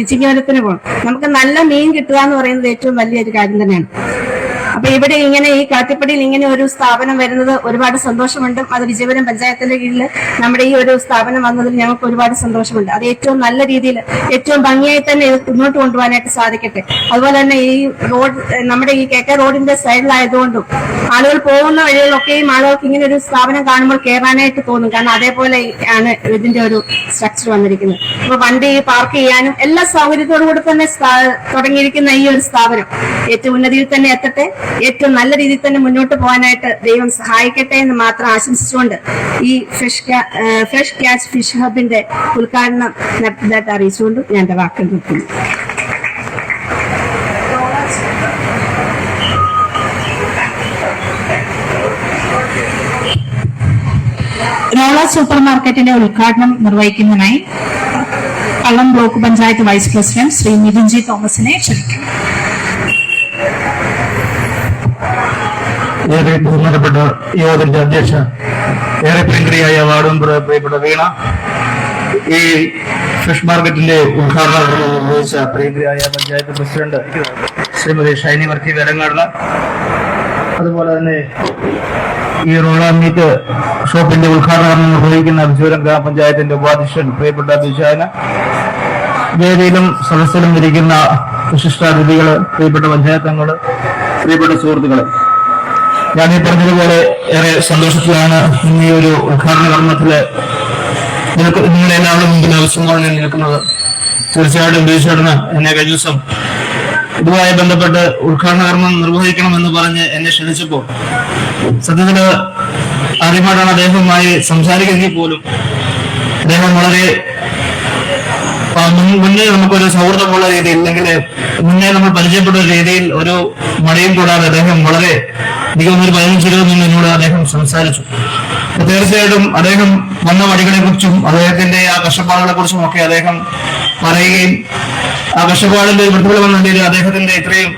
ചിങ്ങവനത്തിന് പോകണം. നമുക്ക് നല്ല മീൻ കിട്ടുക എന്ന് പറയുന്നത് ഏറ്റവും വലിയൊരു കാര്യം തന്നെയാണ്. അപ്പൊ ഇവിടെ ഇങ്ങനെ ഈ കാട്ടിപ്പടിയിൽ ഇങ്ങനെ ഒരു സ്ഥാപനം വരുന്നത് ഒരുപാട് സന്തോഷമുണ്ട്. അത് വിജയപുരം പഞ്ചായത്തിന്റെ കീഴിൽ നമ്മുടെ ഈ ഒരു സ്ഥാപനം വന്നതിൽ ഞങ്ങൾക്ക് ഒരുപാട് സന്തോഷമുണ്ട്. അത് ഏറ്റവും നല്ല രീതിയിൽ ഏറ്റവും ഭംഗിയായി തന്നെ ഇത് മുന്നോട്ട് കൊണ്ടുപോകാനായിട്ട് സാധിക്കട്ടെ. അതുപോലെ തന്നെ ഈ റോഡ് നമ്മുടെ ഈ KK റോഡിന്റെ സൈഡിലായതുകൊണ്ടും ആളുകൾ പോകുന്ന വഴികളിലൊക്കെയും ആളുകൾക്ക് ഇങ്ങനെ ഒരു സ്ഥാപനം കാണുമ്പോൾ കയറാനായിട്ട് തോന്നും. കാരണം അതേപോലെ ആണ് ഇതിന്റെ ഒരു സ്ട്രക്ചർ വന്നിരിക്കുന്നത്. അപ്പൊ വണ്ടി പാർക്ക് ചെയ്യാനും എല്ലാ സൗകര്യത്തോടു കൂടി തന്നെ തുടങ്ങിയിരിക്കുന്ന ഈ ഒരു സ്ഥാപനം ഏറ്റവും ഉന്നതിയിൽ തന്നെ എത്തട്ടെ, ഏറ്റവും നല്ല രീതിയിൽ തന്നെ മുന്നോട്ട് പോകാനായിട്ട് ദൈവം സഹായിക്കട്ടെ എന്ന് മാത്രം ആശംസിച്ചുകൊണ്ട് ഈ ഫ്രഷ് ക്യാച്ച് ഫിഷ് ഹബിന്റെ ഉദ്ഘാടനം നടത്തിയതായിട്ട് അറിയിച്ചുകൊണ്ട് ഞാൻ എന്റെ വാക്കുകൾ നിർത്തുന്നു. റോള സൂപ്പർ മാർക്കറ്റിന്റെ ഉദ്ഘാടനം നിർവഹിക്കുന്നതിനായി കള്ളം block panchayat vice president Shri Mithun G തോമസിനെ ക്ഷണിക്കുന്നു. ഏറെ ബഹുമാനപ്പെട്ട യോഗത്തിന്റെ അധ്യക്ഷ, ഏറെ പ്രിയങ്കരിയായ വാർഡ് മെമ്പർ പ്രിയപ്പെട്ട വീണ, ഈ ഫിഷ് മാർക്കറ്റിന്റെ ഉദ്ഘാടനം നിർവഹിച്ച പ്രിയങ്കരിയായ പഞ്ചായത്ത് പ്രസിഡന്റ് ശ്രീമതി ഷൈനി വർക്കി വേലങ്ങാടന, അതുപോലെ തന്നെ ഈ റോള മീറ്റ് ഷോപ്പിന്റെ ഉദ്ഘാടനം നിർവഹിക്കുന്ന വിജയപുരം ഗ്രാമപഞ്ചായത്തിന്റെ ഉപാധ്യക്ഷൻ പ്രിയപ്പെട്ട ബിജാന, വേദിയിലും സദസ്സിലും ഇരിക്കുന്ന വിശിഷ്ടാതിഥികള്, പ്രിയപ്പെട്ട പഞ്ചായത്ത് അംഗങ്ങള്, പ്രിയപ്പെട്ട സുഹൃത്തുക്കള്, ഞാൻ ഈ പറഞ്ഞതുപോലെ ഏറെ സന്തോഷത്തിലാണ് ഇന്ന് ഈ ഒരു ഉദ്ഘാടന കർമ്മത്തില് നിങ്ങളെല്ലാവരും മുമ്പിൽ ആവശ്യമാണ് നിൽക്കുന്നത്. തീർച്ചയായിട്ടും ബീച്ചേട്ടന് എന്നെ കഴിഞ്ഞ ദിവസം ഇതുമായി ബന്ധപ്പെട്ട് ഉദ്ഘാടന കർമ്മം നിർവഹിക്കണമെന്ന് പറഞ്ഞ് എന്നെ ക്ഷണിച്ചപ്പോൾ സത്യത്തില് ആദ്യമായിട്ടാണ് അദ്ദേഹവുമായി സംസാരിക്കുന്നെങ്കിൽ പോലും അദ്ദേഹം വളരെ മുന്നേ നമുക്കൊരു സൗഹൃദമുള്ള രീതിയിൽ, അല്ലെങ്കിൽ മുന്നേ നമ്മൾ പരിചയപ്പെട്ട രീതിയിൽ ഒരു മടിയും കൂടാതെ അദ്ദേഹം വളരെ എനിക്ക് ഒരു 15-20 മിനിറ്റ് എന്നോട് അദ്ദേഹം സംസാരിച്ചു. തീർച്ചയായിട്ടും അദ്ദേഹം വന്ന വഴികളെ കുറിച്ചും അദ്ദേഹത്തിന്റെ ആ കഷ്ടപ്പാടുകളെ കുറിച്ചും ഒക്കെ അദ്ദേഹം പറയുകയും ആ കഷ്ടപ്പാടിന്റെ പ്രതിഫലം എന്ന നിലയിൽ അദ്ദേഹത്തിന്റെ ഇത്രയും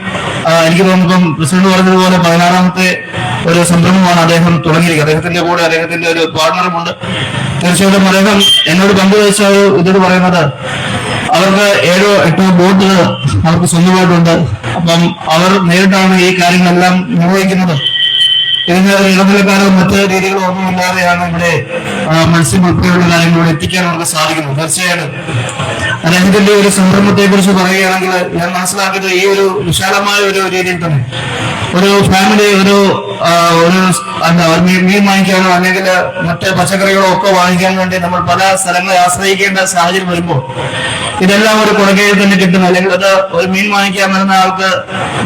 എനിക്ക് തോന്നുമ്പം പ്രസിഡന്റ് പറഞ്ഞതുപോലെ 16ാമത്തെ ഒരു സംരംഭമാണ് അദ്ദേഹം തുടങ്ങിയിരിക്കുന്നത്. അദ്ദേഹത്തിന്റെ കൂടെ അദ്ദേഹത്തിന്റെ ഒരു പാർട്ണറുമുണ്ട്. തീർച്ചയായിട്ടും അദ്ദേഹം എന്നോട് പങ്കുവച്ച ഇതോട് പറയുന്നത് അവർക്ക് 7-8 ബോട്ടുകൾ അവർക്ക് സ്വന്തമായിട്ടുണ്ട്. അപ്പം അവർ നേരിട്ടാണ് ഈ കാര്യങ്ങളെല്ലാം നിർവഹിക്കുന്നത്. ഇതിന് ഇടനിലക്കാരോ മറ്റ് രീതികളോ ഒന്നുമില്ലാതെയാണ് ഇവിടെ മത്സ്യം ഉൾപ്പെടെയുള്ള കാര്യങ്ങളിലൂടെ എത്തിക്കാൻ അവർക്ക് സാധിക്കുന്നത്. തീർച്ചയായിട്ടും അദ്ദേഹത്തിന്റെ ഒരു സംരംഭത്തെ കുറിച്ച് പറയുകയാണെങ്കിൽ ഞാൻ മനസ്സിലാക്കിയത് ഈ ഒരു വിശാലമായ ഒരു രീതിയിൽ തന്നെ ഒരു ഫാമിലി ഒരു മീൻ വാങ്ങിക്കാനോ അല്ലെങ്കിൽ മറ്റ് പച്ചക്കറികളോ ഒക്കെ വാങ്ങിക്കാൻ വേണ്ടി നമ്മൾ പല സ്ഥലങ്ങളെ ആശ്രയിക്കേണ്ട സാഹചര്യം വരുമ്പോൾ ഇതെല്ലാം ഒരു കുടക്കയിൽ തന്നെ കിട്ടുന്നു. അല്ലെങ്കിൽ അത് ഒരു മീൻ വാങ്ങിക്കാൻ വരുന്ന ആൾക്ക്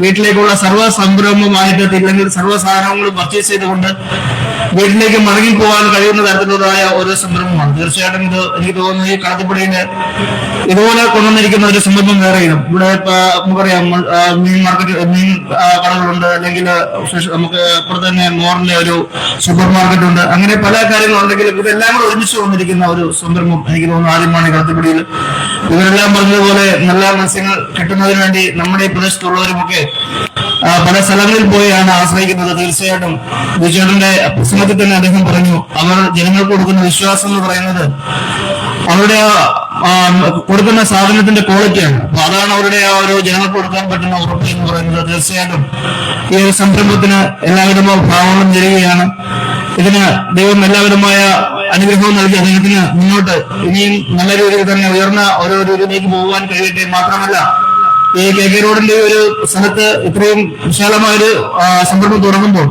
വീട്ടിലേക്കുള്ള സർവ്വ സംരംഭമായിട്ട് ഇല്ലെങ്കിൽ സർവ്വ സാധനങ്ങളും പർച്ചേസ് ചെയ്തുകൊണ്ട് വീട്ടിലേക്ക് മടങ്ങി പോകാൻ കഴിയുന്ന തരത്തിലുള്ളതായ ഒരു സംരംഭമാണ്. തീർച്ചയായിട്ടും ഇത് എനിക്ക് തോന്നുന്നു ഈ കളത്തിപ്പടിയില് ഇതുപോലെ കൊണ്ടുവന്നിരിക്കുന്ന ഒരു സംരംഭം വേറെയും ഇവിടെ നമുക്കറിയാം മീൻ മാർക്കറ്റ് മീൻ കടകളുണ്ട്, അല്ലെങ്കിൽ നമുക്ക് ഇപ്പുറത്ത് തന്നെ മോറിന്റെ ഒരു സൂപ്പർ മാർക്കറ്റ് ഉണ്ട്. അങ്ങനെ പല കാര്യങ്ങളുണ്ടെങ്കിലും ഇതെല്ലാം കൂടെ ഒരുമിച്ച് വന്നിരിക്കുന്ന ഒരു സംരംഭം എനിക്ക് തോന്നുന്നു ആദ്യമാണ് ഈ കളത്തിപ്പടിയിൽ. ഇവരെല്ലാം പറഞ്ഞതുപോലെ നല്ല മത്സ്യങ്ങൾ കിട്ടുന്നതിന് വേണ്ടി നമ്മുടെ ഈ പ്രദേശത്തുള്ളവരുമൊക്കെ പല സ്ഥലങ്ങളിൽ പോയാണ് ആശ്രയിക്കുന്നത്. തീർച്ചയായിട്ടും വിജയേട്ടന്റെ പ്രസംഗത്തിൽ തന്നെ അദ്ദേഹം പറഞ്ഞു, അവർ ജനങ്ങൾക്ക് കൊടുക്കുന്ന വിശ്വാസം എന്ന് പറയുന്നത് അവരുടെ കൊടുക്കുന്ന സാധനത്തിന്റെ ക്വാളിറ്റിയാണ്. അപ്പൊ അതാണ് അവരുടെ ആ ഒരു ജനങ്ങൾക്ക് കൊടുക്കാൻ പറ്റുന്ന ഉറപ്പ് എന്ന് പറയുന്നത്. തീർച്ചയായിട്ടും ഈ ഒരു സംരംഭത്തിന് എല്ലാവിധമായ ഭാവങ്ങളും തരികയാണ്. ഇതിന് ദൈവം എല്ലാവിധമായ അനുഗ്രഹവും നൽകി അദ്ദേഹത്തിന് മുന്നോട്ട് ഇനിയും നല്ല രീതിയിൽ തന്നെ ഉയർന്ന ഓരോ രീതിയിലേക്ക് പോകാൻ കഴിയട്ടെ. മാത്രമല്ല ഈ KK റോഡിന്റെ ഒരു സ്ഥലത്ത് ഇത്രയും വിശാലമായൊരു സംരംഭം തുടങ്ങുമ്പോൾ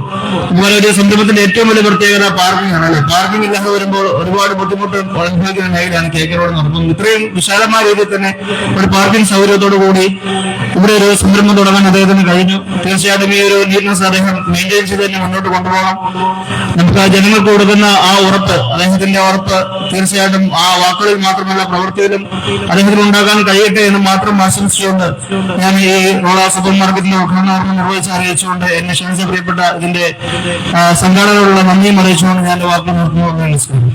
ഇതുപോലെ ഒരു സംരംഭത്തിന്റെ ഏറ്റവും വലിയ പ്രത്യേകത പാർക്കിംഗ് ആണ്. അല്ലെ, പാർക്കിംഗ് ഇല്ലാതെ വരുമ്പോൾ ഒരുപാട് ബുദ്ധിമുട്ട് അനുഭവിക്കുന്ന മേഖലയാണ് KK റോഡ് നടത്തുന്നത്. ഇത്രയും വിശാലമായ രീതിയിൽ തന്നെ ഒരു പാർക്കിംഗ് സൗകര്യത്തോടു കൂടി ഇവിടെ ഒരു സംരംഭം തുടങ്ങാൻ അദ്ദേഹത്തിന് കഴിഞ്ഞു. തീർച്ചയായിട്ടും ഈ ഒരു നീറ്റ്നസ് അദ്ദേഹം മെയിൻറ്റെയിൻ ചെയ്ത് തന്നെ മുന്നോട്ട് കൊണ്ടുപോകണം. നമുക്ക് ജനങ്ങൾക്ക് കൊടുക്കുന്ന ആ ഉറപ്പ്, അദ്ദേഹത്തിന്റെ ഉറപ്പ് തീർച്ചയായിട്ടും ആ വാക്കുകളിൽ മാത്രമല്ല പ്രവൃത്തിയിലും അദ്ദേഹത്തിന് ഉണ്ടാക്കാൻ കഴിയട്ടെ എന്ന് മാത്രം ആശംസിച്ചുകൊണ്ട് ഞാൻ ഈ റോള സൂപ്പർ മാർക്കറ്റിന്റെ ഉദ്ഘാടനം നിർവഹിച്ച് അറിയിച്ചുകൊണ്ട് എന്നെ ക്ഷണിച്ച പ്രിയപ്പെട്ട ഇതിന്റെ സംഘാടകരോടുള്ള നന്ദിയും അറിയിച്ചുകൊണ്ട് ഞാൻ വാക്കുകൾ നിർത്തുന്നു.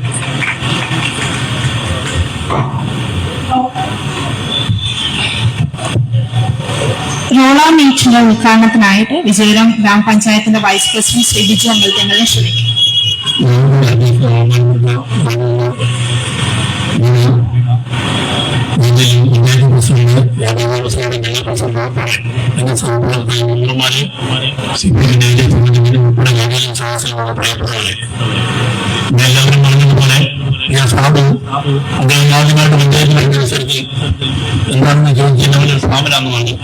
റോള മീറ്റിന്റെ ഉദ്ഘാടനത്തിനായിട്ട് വിജയപുരം ഗ്രാമപഞ്ചായത്തിന്റെ വൈസ് പ്രസിഡന്റ് ശ്രീ ബിജു അമ്പലത്തിനെ ക്ഷണിക്കും. എല്ലാവരും പറഞ്ഞതുപോലെ അദ്ദേഹം ആദ്യമായിട്ട് പഞ്ചായത്ത് ഭരണമനുസരിച്ച് എന്താണെന്ന് ചോദിച്ചാൽ ലെവലിൽ സ്ഥാപനമാണെന്ന് പറഞ്ഞു.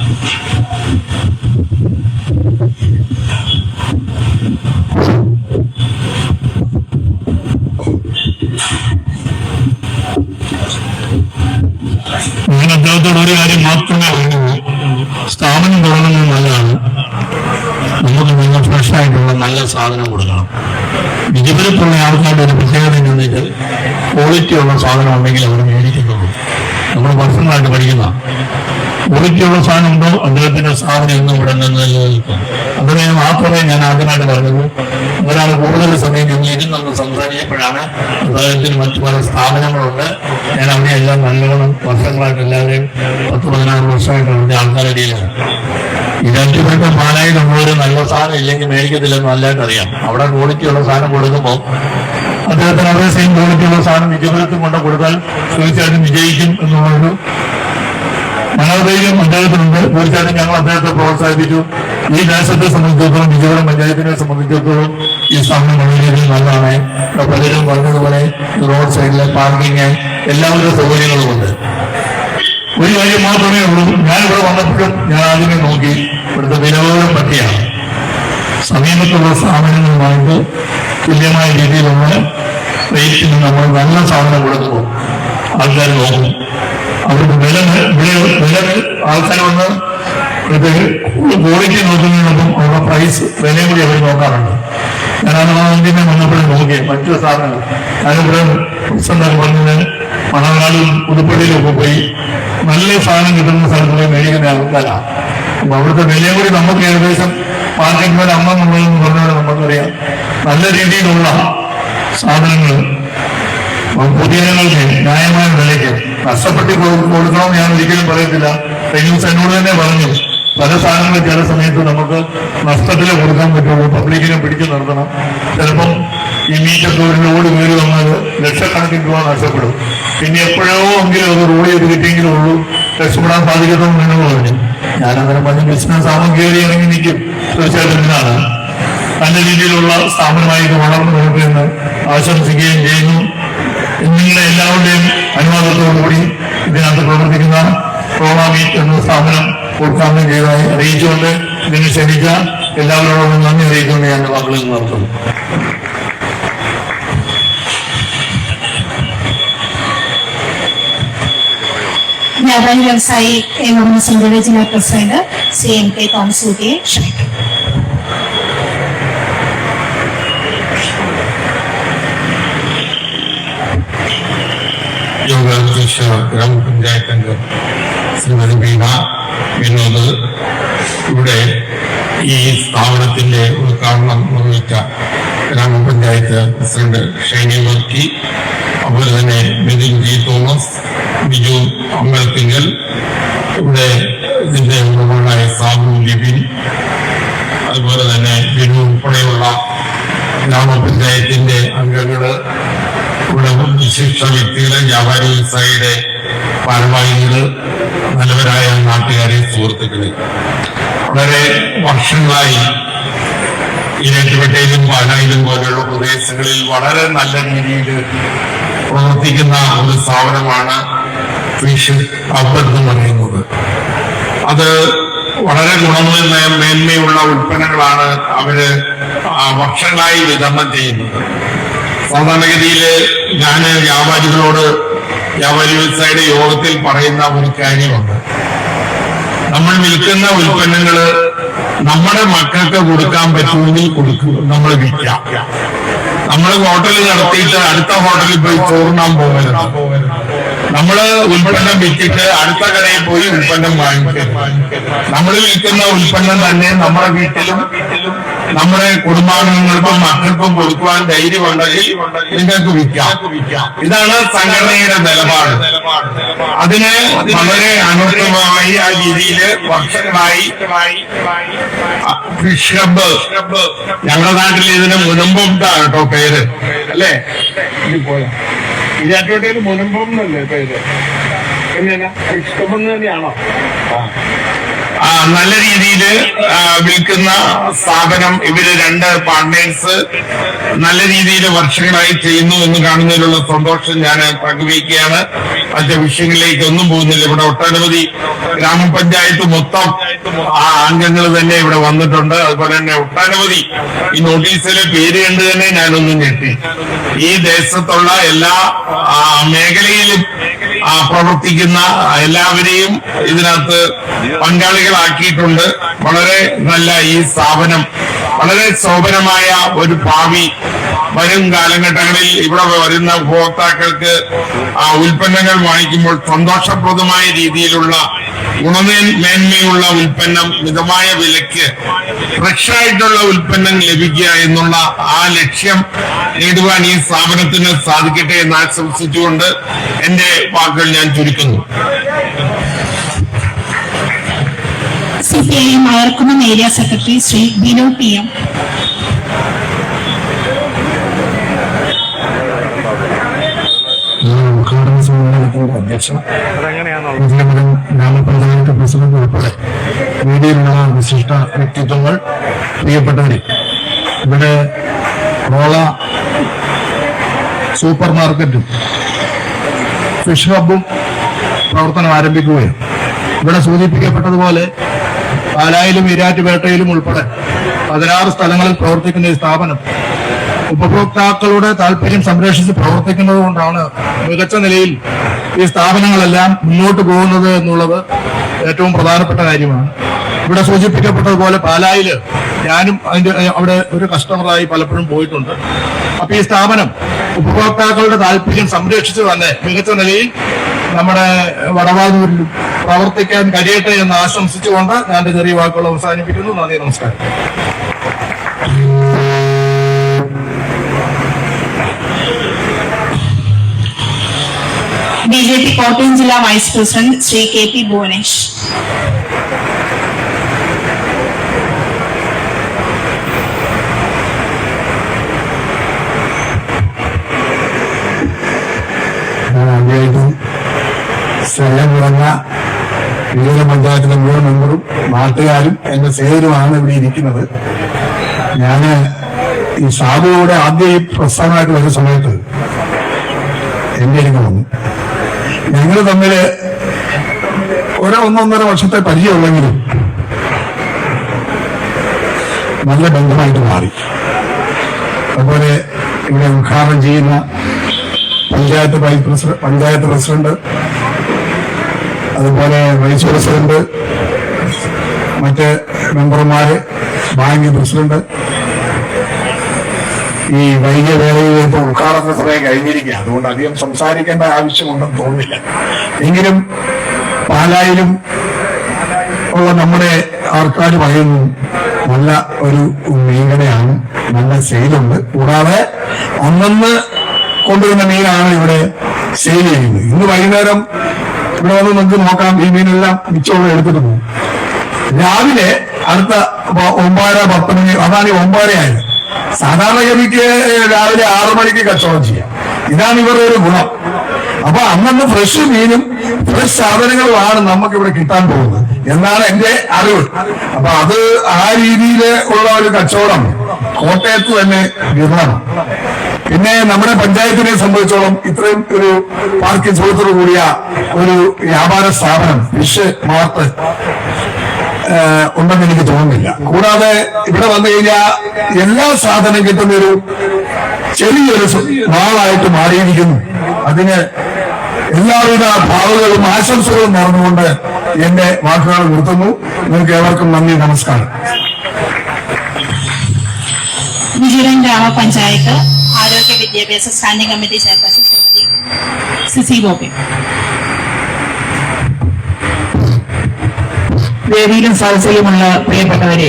ഞാൻ അദ്ദേഹത്തോട് ഒരു കാര്യം മാത്രമേ പറയുന്നുള്ളൂ, സ്ഥാപനം തുടങ്ങുന്നത് നല്ലതാണ്. നമുക്ക് നിങ്ങൾ ഫ്രഷ് ആയിട്ടുള്ള നല്ല സാധനം കൊടുക്കണം. വിജയപുരത്തുള്ള ആൾക്കാരുടെ ഒരു പ്രത്യേകത എന്താണെന്ന് വെച്ചാൽ ക്വാളിറ്റി ഉള്ള സാധനം ഉണ്ടെങ്കിൽ അവർ മേടിക്കുന്നുള്ളൂ. നമ്മൾ വർഷങ്ങളായിട്ട് പഠിക്കുന്ന ക്വാളിറ്റി ഉള്ള സാധനം ഉണ്ടോ അദ്ദേഹത്തിന്റെ സാധനം എന്നും ഇവിടെ നിന്ന് നിൽക്കും. അതിനെ മാത്രമേ ഞാൻ ആദ്യമായിട്ട് പറഞ്ഞത്. ഒരാൾ കൂടുതൽ സമയം ഞങ്ങൾ ഇരുന്നൊന്ന് സംസാരിച്ചപ്പോഴാണ് അദ്ദേഹത്തിന് മറ്റു പല സ്ഥാപനങ്ങളുണ്ട്, ഞാൻ അവിടെ എല്ലാം നല്ലോണം വർഷങ്ങളായിട്ട് എല്ലാവരെയും 10-16 വർഷമായിട്ട് അതിന്റെ ആൾക്കാരുടെ ഇടയിലാണ്. ഇരട്ടിപ്പെട്ട പാലായി നമ്മളൊരു നല്ല സാധനം ഇല്ലെങ്കിൽ മേടിക്കത്തില്ലെന്ന് നല്ലതായിട്ട് അറിയാം. അവിടെ ക്വാളിറ്റിയുള്ള സാധനം കൊടുക്കുമ്പോൾ അദ്ദേഹത്തിന് അതേ സെയിം ക്വാളിറ്റിയുള്ള സാധനം വിജയപുരത്തും കൊണ്ട് കൊടുത്താൽ തീർച്ചയായിട്ടും വിജയിക്കും എന്നുള്ളൊരു മനോധൈര്യം അദ്ദേഹത്തിനുണ്ട്. തീർച്ചയായിട്ടും ഞങ്ങൾ അദ്ദേഹത്തെ പ്രോത്സാഹിപ്പിച്ചു. ഈ ദേശത്തെ സംബന്ധിച്ചിടത്തോളം, വിജയപുരം പഞ്ചായത്തിനെ സംബന്ധിച്ചിടത്തോളം ഈ സ്ഥാപനം വളരെ നല്ലതാണ്. പലരും പറഞ്ഞതുപോലെ റോഡ് സൈഡിലെ പാർക്കിങ് എല്ലാവിധ സൗകര്യങ്ങളുമുണ്ട്. ഒരു കാര്യം മാത്രമേ ഉള്ളൂ, ഞാനിവിടെ വന്നപ്പോഴും ഞാൻ ആദ്യമേ നോക്കി ഇവിടുത്തെ വിലവുകളും പറ്റിയാണ്. സമീപത്തുള്ള സ്ഥാപനങ്ങളുമായിട്ട് തുല്യമായ രീതിയിലുള്ള റേറ്റിന് നമ്മൾ നല്ല സാധനം കൊടുക്കുമ്പോൾ ആൾക്കാർ നോക്കും. അവർക്ക് വില ആൾക്കാർ വന്ന് ക്വാളിറ്റി നോക്കുന്നതിനൊപ്പം അവരുടെ പ്രൈസ് വിലയും കൂടി അവർ നോക്കാറുണ്ട്. ഞാനത് ആദ്യമേ വന്നപ്പോഴും നോക്കിയത് മറ്റു സാധനങ്ങൾ ഞാനിവിടെ പറഞ്ഞത് മണനാടും പുതുപ്പള്ളിയിലും ഒക്കെ പോയി നല്ല സാധനം കിട്ടുന്ന സ്ഥലത്ത് മേടിക്കുന്ന ആൾക്കാരാണ്. അപ്പൊ അവിടുത്തെ വിലയും കൂടി നമുക്ക് ഏകദേശം മാർക്കറ്റിൽ അമ്മെന്നുള്ളതെന്ന് പറഞ്ഞാൽ നമുക്കറിയാം. നല്ല രീതിയിലുള്ള സാധനങ്ങൾ പൊതുജനങ്ങൾക്ക് ന്യായമായ വിലയ്ക്ക് നഷ്ടപ്പെട്ട് കൊടുക്കണമെന്ന് ഞാൻ ഒരിക്കലും പറയത്തില്ല. റെന്യൂസ് എന്നോട് തന്നെ പറഞ്ഞു, പല സാധനങ്ങളും ചില സമയത്ത് നമുക്ക് നഷ്ടത്തിൽ കൊടുക്കാൻ പറ്റുള്ളൂ, പബ്ലിക്കിനെ പിടിച്ചു നിർത്തണം. ചിലപ്പം ഈ മീറ്റൊക്കെ ഒരു ലോഡ് കയറി വന്നാൽ ലക്ഷക്കണക്കിന് രൂപ നഷ്ടപ്പെടും. പിന്നെ എപ്പോഴോ എങ്കിലും അത് റോഡ് ചെയ്ത് കിട്ടിയെങ്കിലും ഉള്ളൂ രക്ഷപ്പെടാൻ സാധിക്കത്തുള്ളൂ എന്ന് പറഞ്ഞു. ഞാനങ്ങനെ പറഞ്ഞ ബിസിനസ് ആവാൻ കയറി ഇറങ്ങി നിൽക്കും. തീർച്ചയായിട്ടും ഇതാണ് നല്ല രീതിയിലുള്ള സ്ഥാപനമായി ഇത് വളർന്നു പോകട്ടെ എന്ന് ആശംസിക്കുകയും ചെയ്യുന്നു. നിങ്ങളുടെ എല്ലാവരുടെയും അനുവാദത്തോടുകൂടി ഇതിനകത്ത് പ്രവർത്തിക്കുന്ന റോള മീറ്റ് എന്ന സ്ഥാപനം ഉദ്ഘാടനം ചെയ്തതായി അറിയിച്ചുകൊണ്ട് ഇതിന് ക്ഷണിച്ച എല്ലാവരോടും നന്ദി അറിയിച്ചുകൊണ്ട് ഞാൻ വാക്കുകളിൽ നടത്തുന്നു. വ്യാപാരി വ്യവസായി ഏകോപന സമിതിയുടെ ജില്ലാ പ്രസിഡന്റ് CMK തോമസ് ഊട്ടിയെ ക്ഷണിക്കും. യോഗാധ്യക്ഷ ഗ്രാമപഞ്ചായത്ത് അംഗം ശ്രീമതി വീണ വിനോദ്, ഇവിടെ ഈ സ്ഥാപനത്തിന്റെ ഉദ്ഘാടനം നിർവഹിച്ച ഗ്രാമപഞ്ചായത്ത് പ്രസിഡന്റ് ഷൈനി വർക്കി, അതുപോലെ തന്നെ ബിജിൻ ജി തോമസ്, ബിജു അമ്പലത്തിങ്കൽ, ഇവിടെ ഇതിന്റെ ഉടമകളായ സാബു ലിബിൻ, അതുപോലെ തന്നെ ബിനു ഉൾപ്പെടെയുള്ള ഗ്രാമപഞ്ചായത്തിന്റെ അംഗങ്ങള്, ഇവിടെ വിശിഷ്ട വ്യക്തികള്, വ്യാപാരി വ്യവസായിയുടെ ഭാരവാഹികള്, നല്ലവരായ നാട്ടുകാരെ, സുഹൃത്തുക്കളെ, വളരെ വർഷങ്ങളായി ഇരട്ടിപ്പേട്ടയിലും പാലായിലും പോലെയുള്ള പ്രദേശങ്ങളിൽ വളരെ നല്ല രീതിയിൽ പ്രവർത്തിക്കുന്ന ഒരു സ്ഥാപനമാണ് ഫിഷ് ഹബ് എന്ന് പറയുന്നത്. അത് വളരെ മേന്മയുള്ള ഉൽപ്പന്നങ്ങളാണ് അവര് ഭക്ഷണങ്ങളായി വിതരണം ചെയ്യുന്നത്. സാധാരണഗതിയിൽ ഞാൻ വ്യാപാരി വ്യവസായിയുടെ യോഗത്തിൽ പറയുന്ന ഒരു കാര്യമുണ്ട്. നമ്മൾ വിൽക്കുന്ന ഉൽപ്പന്നങ്ങള് നമ്മുടെ മക്കൾക്ക് കൊടുക്കാൻ പറ്റുമെങ്കിൽ നമ്മൾ വിൽക്കാം. നമ്മൾ ഹോട്ടൽ നടത്തിയിട്ട് അടുത്ത ഹോട്ടലിൽ പോയി ചോറുണ്ണാൻ പോകരുത്. നമ്മള് ഉൽപ്പന്നം വിറ്റിട്ട് അടുത്ത കടയിൽ പോയി ഉൽപ്പന്നം വാങ്ങിക്കരുത്. നമ്മൾ വിൽക്കുന്ന ഉൽപ്പന്നം തന്നെ നമ്മുടെ വീട്ടിലും നമ്മുടെ കുടുംബാംഗങ്ങൾക്കും മക്കൾക്കും കൊടുക്കുവാൻ ധൈര്യമുണ്ടെങ്കിൽ നിങ്ങൾക്ക് വിൽക്കാം. ഇതാണ് സംഘടനയുടെ നിലപാട്. അതിന് വളരെ അനുകൂലമായി ആ രീതിയിൽ വർഷങ്ങളായി ഫിഷ് ഹബ്ബ്, ഞങ്ങളുടെ നാട്ടിൽ ഇതിന് മുനമ്പുണ്ടാണ് കേട്ടോ പേര്, അല്ലേ? ഇരാറ്റോട്ടയിൽ മുനമ്പം എന്നല്ലേ പേര്? എങ്ങനെയാ ഫിഷ് ഹബ്ബ് തന്നെയാണോ? നല്ല രീതിയിൽ വിൽക്കുന്ന സ്ഥാപനം. ഇവര് 2 പാർട്ട്നേഴ്സ് നല്ല രീതിയിൽ വർഷങ്ങളായി ചെയ്യുന്നു എന്ന് കാണുന്നതിലുള്ള സന്തോഷം ഞാൻ പങ്കുവയ്ക്കുകയാണ്. മറ്റു വിഷയങ്ങളിലേക്ക് ഒന്നും പോകുന്നില്ല. ഇവിടെ ഒട്ടനവധി ഗ്രാമപഞ്ചായത്ത് മൊത്തം അംഗങ്ങൾ തന്നെ ഇവിടെ വന്നിട്ടുണ്ട്. അതുപോലെ തന്നെ ഒട്ടനവധി ഈ നോട്ടീസിലെ പേര് കണ്ട് തന്നെ ഞാനൊന്നും ഞെട്ടി. ഈ ദേശത്തുള്ള എല്ലാ മേഖലയിലും പ്രവർത്തിക്കുന്ന എല്ലാവരെയും ഇതിനകത്ത് പങ്കാളികളാക്കിയിട്ടുണ്ട്. വളരെ നല്ല ഈ സ്ഥാപനം വളരെ ശോഭനമായ ഒരു ഭാവി വരും കാലഘട്ടങ്ങളിൽ ഇവിടെ വരുന്ന ഉപഭോക്താക്കൾക്ക് ഉൽപ്പന്നങ്ങൾ വാങ്ങിക്കുമ്പോൾ സന്തോഷപ്രദമായ രീതിയിലുള്ള ഗുണമേന്മയുള്ള ഉൽപ്പന്നം മിതമായ വിലയ്ക്ക് ഫ്രഷായിട്ടുള്ള ഉൽപ്പന്നം ലഭിക്കുക എന്നുള്ള ആ ലക്ഷ്യം നേടുവാൻ ഈ സ്ഥാപനത്തിന് സാധിക്കട്ടെ എന്ന് ആശംസിച്ചുകൊണ്ട് എന്റെ വാക്കുകൾ ഞാൻ ചുരുക്കുന്നു. CPIM Ayarkunnam area secretary Shri Binu PM. ഉദ്ഘാടന സമ്മേളനത്തിന്റെ അധ്യക്ഷൻ, ഗ്രാമപഞ്ചായത്ത് പ്രസിഡന്റ് ഉൾപ്പെടെ വേദിയിലുള്ള വിശിഷ്ട വ്യക്തിത്വങ്ങൾ, പ്രിയപ്പെട്ടവരെ, ഇവിടെ റോള സൂപ്പർ മാർക്കറ്റും ഫിഷ് ഹബ്ബും പ്രവർത്തനം ആരംഭിക്കുകയും ഇവിടെ സൂചിപ്പിക്കപ്പെട്ടതുപോലെ പാലായിലും ഈരാറ്റുപേട്ടയിലും ഉൾപ്പെടെ 16 സ്ഥലങ്ങളിൽ പ്രവർത്തിക്കുന്ന ഈ സ്ഥാപനം ഉപഭോക്താക്കളുടെ താല്പര്യം സംരക്ഷിച്ച് പ്രവർത്തിക്കുന്നത് കൊണ്ടാണ് മികച്ച നിലയിൽ ഈ സ്ഥാപനങ്ങളെല്ലാം മുന്നോട്ട് പോകുന്നത് എന്നുള്ളത് ഏറ്റവും പ്രധാനപ്പെട്ട കാര്യമാണ്. ഇവിടെ സൂചിപ്പിക്കപ്പെട്ടതുപോലെ പാലായില് ഞാനും അവിടെ ഒരു കസ്റ്റമറായി പലപ്പോഴും പോയിട്ടുണ്ട്. അപ്പൊ ഈ സ്ഥാപനം ഉപഭോക്താക്കളുടെ താല്പര്യം സംരക്ഷിച്ച് തന്നെ മികച്ച നിലയിൽ നമ്മുടെ വടവാതൂരിലും പ്രവർത്തിക്കാൻ കഴിയട്ടെ എന്ന് ആശംസിച്ചുകൊണ്ട് ഞാൻ എന്റെ ചെറിയ വാക്കുകൾ അവസാനിപ്പിക്കുന്നു. നന്ദി, നമസ്കാരം. BJP കോട്ടയം ജില്ലാ vice president Shri KP Bhuvanesh. ആദ്യമായിട്ടും സ്ഥലം കുറഞ്ഞ വിവിധ പഞ്ചായത്തിലെ മുഴുവൻ മെമ്പറും നാട്ടുകാരും എന്റെ സേവരുമാണ് ഇവിടെ ഇരിക്കുന്നത്. ഞാന് ഈ സാബുവിടെ ആദ്യം ഈ പ്രസ്ഥാനമായിട്ട് വരുന്ന സമയത്ത് എന്റെ എനിക്ക് വന്നു. ഞങ്ങൾ തമ്മിൽ 1-1.5 വർഷത്തെ പരിചയമുള്ളെങ്കിലും നല്ല ബന്ധമായിട്ട് മാറി. അതുപോലെ ഇവിടെ ഉദ്ഘാടനം ചെയ്യുന്ന പഞ്ചായത്ത് പ്രസിഡന്റ്, അതുപോലെ വൈസ് പ്രസിഡന്റ്, മറ്റ് മെമ്പർമാര്, ബാങ്ക് പ്രസിഡന്റ്, ഈ വൈകിയ വേളയിൽ ഇപ്പോൾ ഉദ്ഘാടന സമയം കഴിഞ്ഞിരിക്കുക. അതുകൊണ്ട് അധികം സംസാരിക്കേണ്ട ആവശ്യമുണ്ടെന്ന് തോന്നുന്നില്ല. എങ്കിലും പാലായിലും ഉള്ള നമ്മുടെ ആൾക്കാർ പറയുന്നു നല്ല ഒരു മീൻകടയാണ്, നല്ല സെയിലുണ്ട്. കൂടാതെ അന്നന്ന് കൊണ്ടുവരുന്ന മീനാണ് ഇവിടെ സെയിൽ ചെയ്യുന്നത്. ഇന്ന് വൈകുന്നേരം ഇവിടെ വന്ന് നമുക്ക് നോക്കാം, ഈ മീനെല്ലാം മിച്ചമുള്ള എടുത്തിട്ട് പോകും. രാവിലെ അടുത്ത 9-10 മണി, അതാണ് ഈ 9 ആയത്. സാധാരണഗതിക്ക് രാവിലെ 6 മണിക്ക് കച്ചവടം ചെയ്യാം. ഇതാണ് ഇവരുടെ ഒരു ഗുണം. അപ്പൊ അന്നന്ന് ഫ്രഷ് മീനും ഫ്രഷ് സാധനങ്ങളുമാണ് നമുക്ക് ഇവിടെ കിട്ടാൻ പോകുന്നത് എന്നാണ് എന്റെ അറിവ്. അപ്പൊ അത് ആ രീതിയിൽ ഉള്ള ഒരു കച്ചവടം കോട്ടയത്ത് തന്നെ വിടണം. പിന്നെ നമ്മുടെ പഞ്ചായത്തിനെ സംബന്ധിച്ചോളം ഇത്രയും ഒരു പാർക്കിംഗ് സൗകര്യത്തോടു കൂടിയ ഒരു വ്യാപാര സ്ഥാപനം ഫിഷ് മാർട്ട് ഉണ്ടെന്ന് എനിക്ക് തോന്നുന്നില്ല. കൂടാതെ ഇവിടെ വന്നു കഴിഞ്ഞാൽ എല്ലാ സാധനം കിട്ടുന്നൊരു ചെറിയൊരു നാളായിട്ട് മാറിയിരിക്കുന്നു. അതിന് എല്ലാവിധ ഭാവുകളും ആശംസകളും നേർന്നുകൊണ്ട് എന്റെ വാക്കുകൾ നിർത്തുന്നു. നിങ്ങൾക്ക് ഏവർക്കും നന്ദി, നമസ്കാരം. വിജയൻ ഗ്രാമപഞ്ചായത്ത് ആരോഗ്യ വിദ്യാഭ്യാസ standing committee chairperson Shrimati Sisi Bobby. വേദിയിലും സദസ്സിലുമുള്ള പ്രിയപ്പെട്ടവരെ,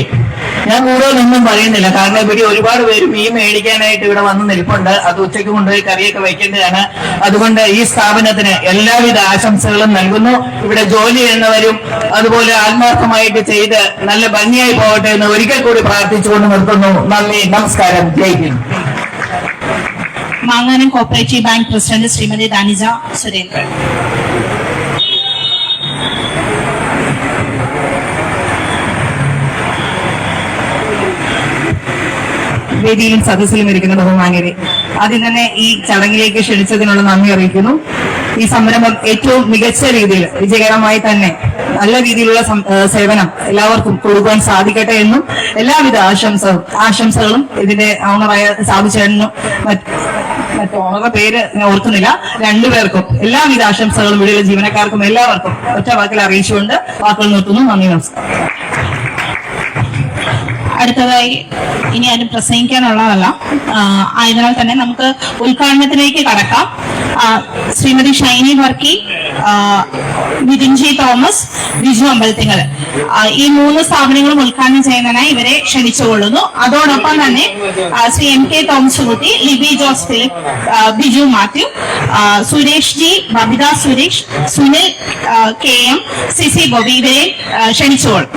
ഞാൻ കൂടുതലൊന്നും പറയുന്നില്ല. കാരണം ഇവിടെ ഒരുപാട് പേര് മീൻ മേടിക്കാനായിട്ട് ഇവിടെ വന്ന് നിൽപ്പുണ്ട്. അത് ഉച്ചയ്ക്ക് കൊണ്ടുപോയി കറിയൊക്കെ വയ്ക്കേണ്ടതാണ്. അതുകൊണ്ട് ഈ സ്ഥാപനത്തിന് എല്ലാവിധ ആശംസകളും നൽകുന്നു. ഇവിടെ ജോലി ചെയ്യുന്നവരും അതുപോലെ ആത്മാർത്ഥമായിട്ട് ചെയ്ത് നല്ല ഭംഗിയായി പോകട്ടെ എന്ന് ഒരിക്കൽ കൂടി പ്രാർത്ഥിച്ചുകൊണ്ട് നിർത്തുന്നു. നന്ദി, നമസ്കാരം, ജയ് ഹിന്ദ്. മാങ്ങാനം cooperative bank president Shrimati Dhanija Surendran. വേദിയിലും സദസ്സിലും ഇരിക്കുന്ന ബഹുമാന്യരെ, ആദ്യം തന്നെ ഈ ചടങ്ങിലേക്ക് ക്ഷണിച്ചതിനുള്ള നന്ദി അറിയിക്കുന്നു. ഈ സംരംഭം ഏറ്റവും മികച്ച രീതിയിൽ വിജയകരമായി തന്നെ നല്ല രീതിയിലുള്ള സേവനം എല്ലാവർക്കും കൊടുക്കുവാൻ സാധിക്കട്ടെ എന്നും എല്ലാവിധ ആശംസകളും ഇതിന്റെ ഓണറായ സാബുചേട്ടനും മറ്റു ഓണറുടെ പേര് ഞാൻ ഓർക്കുന്നില്ല, രണ്ടുപേർക്കും എല്ലാവിധ ആശംസകളും ഇവിടെയുള്ള ജീവനക്കാർക്കും എല്ലാവർക്കും ഒറ്റ വാക്കിൽ അറിയിച്ചുകൊണ്ട് വാക്കുകൾ നിർത്തുന്നു. നന്ദി, നമസ്കാരം. അടുത്തതായി ഇനി ആരും പ്രസംഗിക്കാനുള്ളതല്ല, ആയതിനാൽ തന്നെ നമുക്ക് ഉദ്ഘാടനത്തിലേക്ക് കടക്കാം. ശ്രീമതി ഷൈനി വർക്കി, നിതിൻ ജി തോമസ്, ബിജു അമ്പലത്തിങ്ങൽ, ഈ 3 സ്ഥാപനങ്ങളും ഉദ്ഘാടനം ചെയ്യുന്നതിനായി ഇവരെ ക്ഷണിച്ചുകൊള്ളുന്നു. അതോടൊപ്പം തന്നെ Shri M K Thomas Kutty, Libi Jose Philip, Biju Mathew, Suresh G, Babitha Suresh, Sunil K M, Sisi Bobby, ഇവരെ ക്ഷണിച്ചുകൊള്ളും.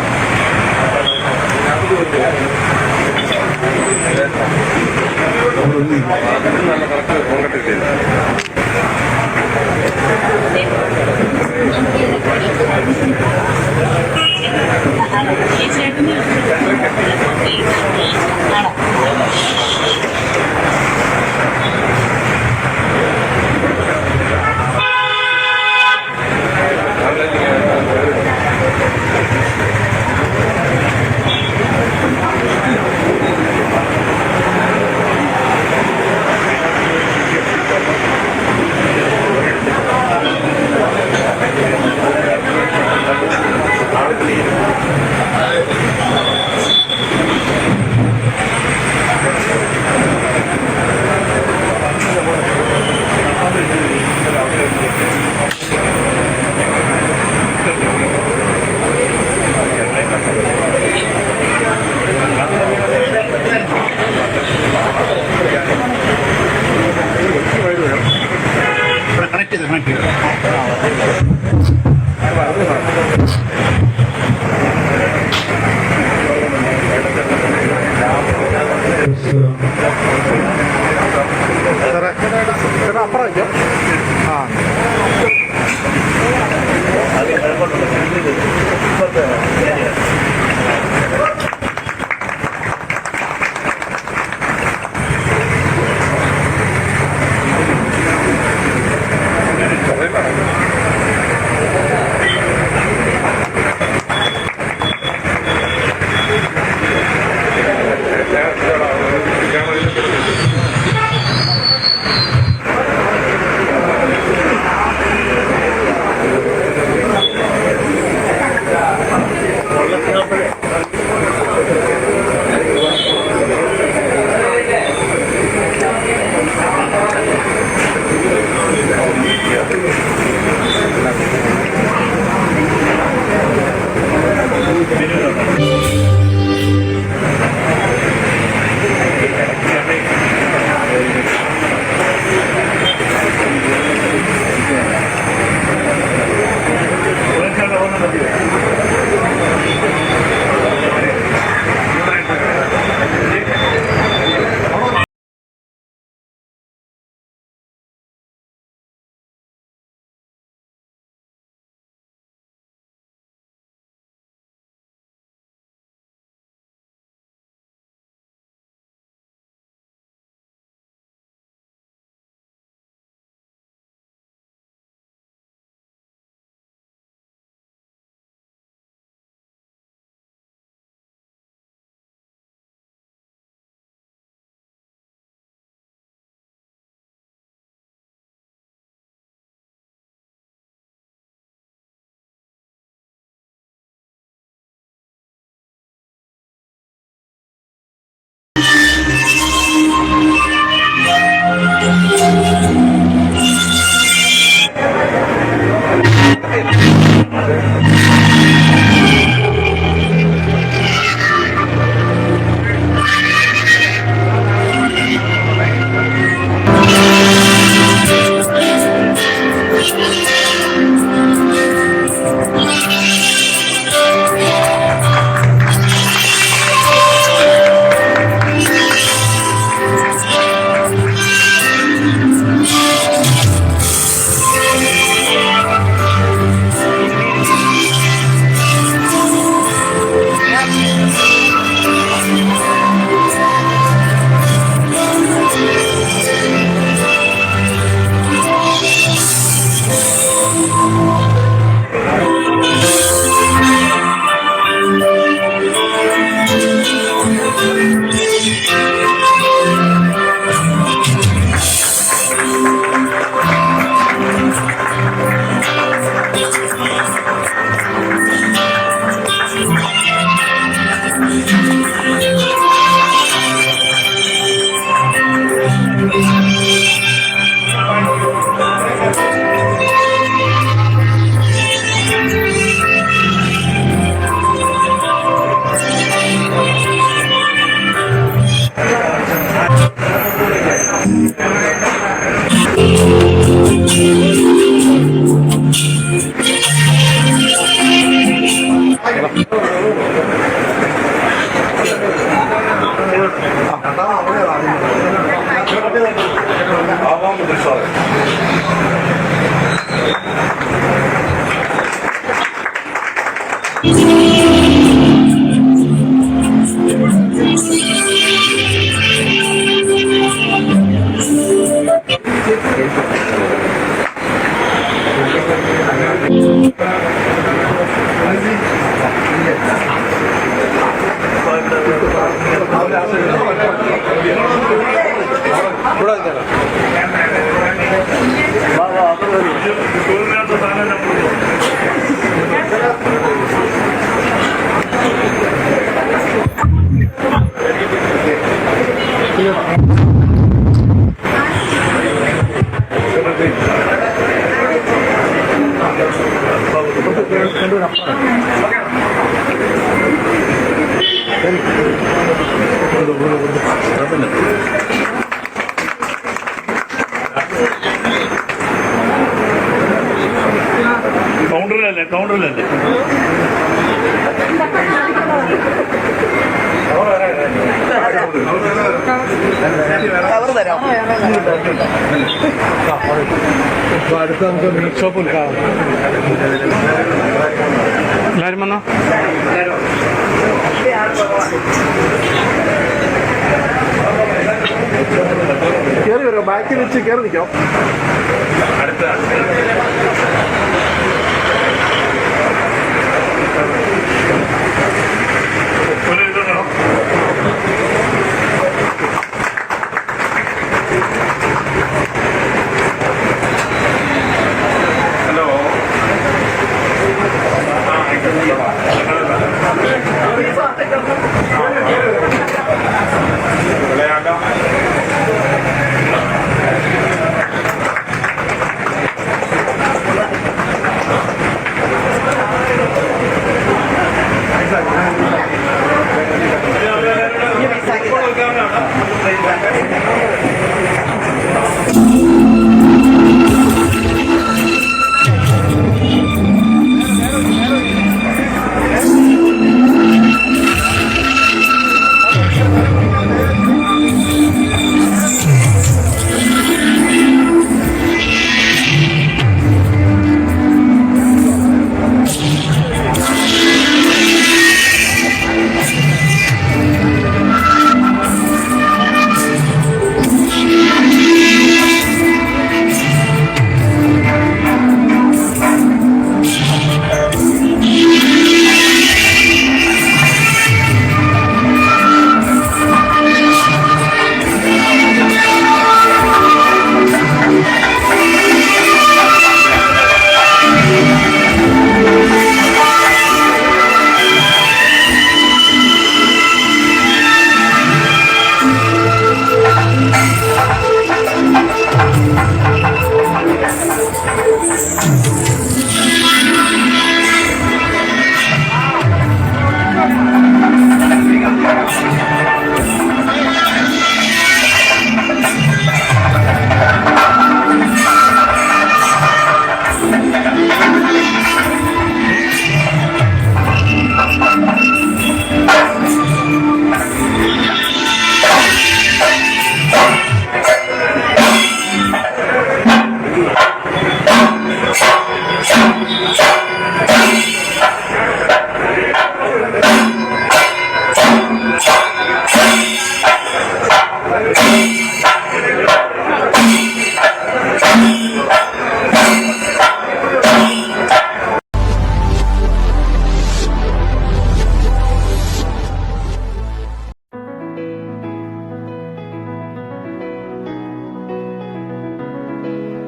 കൗണ്ടറിലല്ലേ അടുത്ത നമുക്ക് മീറ്റ് ഷോപ്പ് ഉദ്ഘാടനം. എല്ലാവരും വന്നോ? കയറി വരാം, ബാക്കിൽ വെച്ച് കയറി നിൽക്കാം. ഹലോ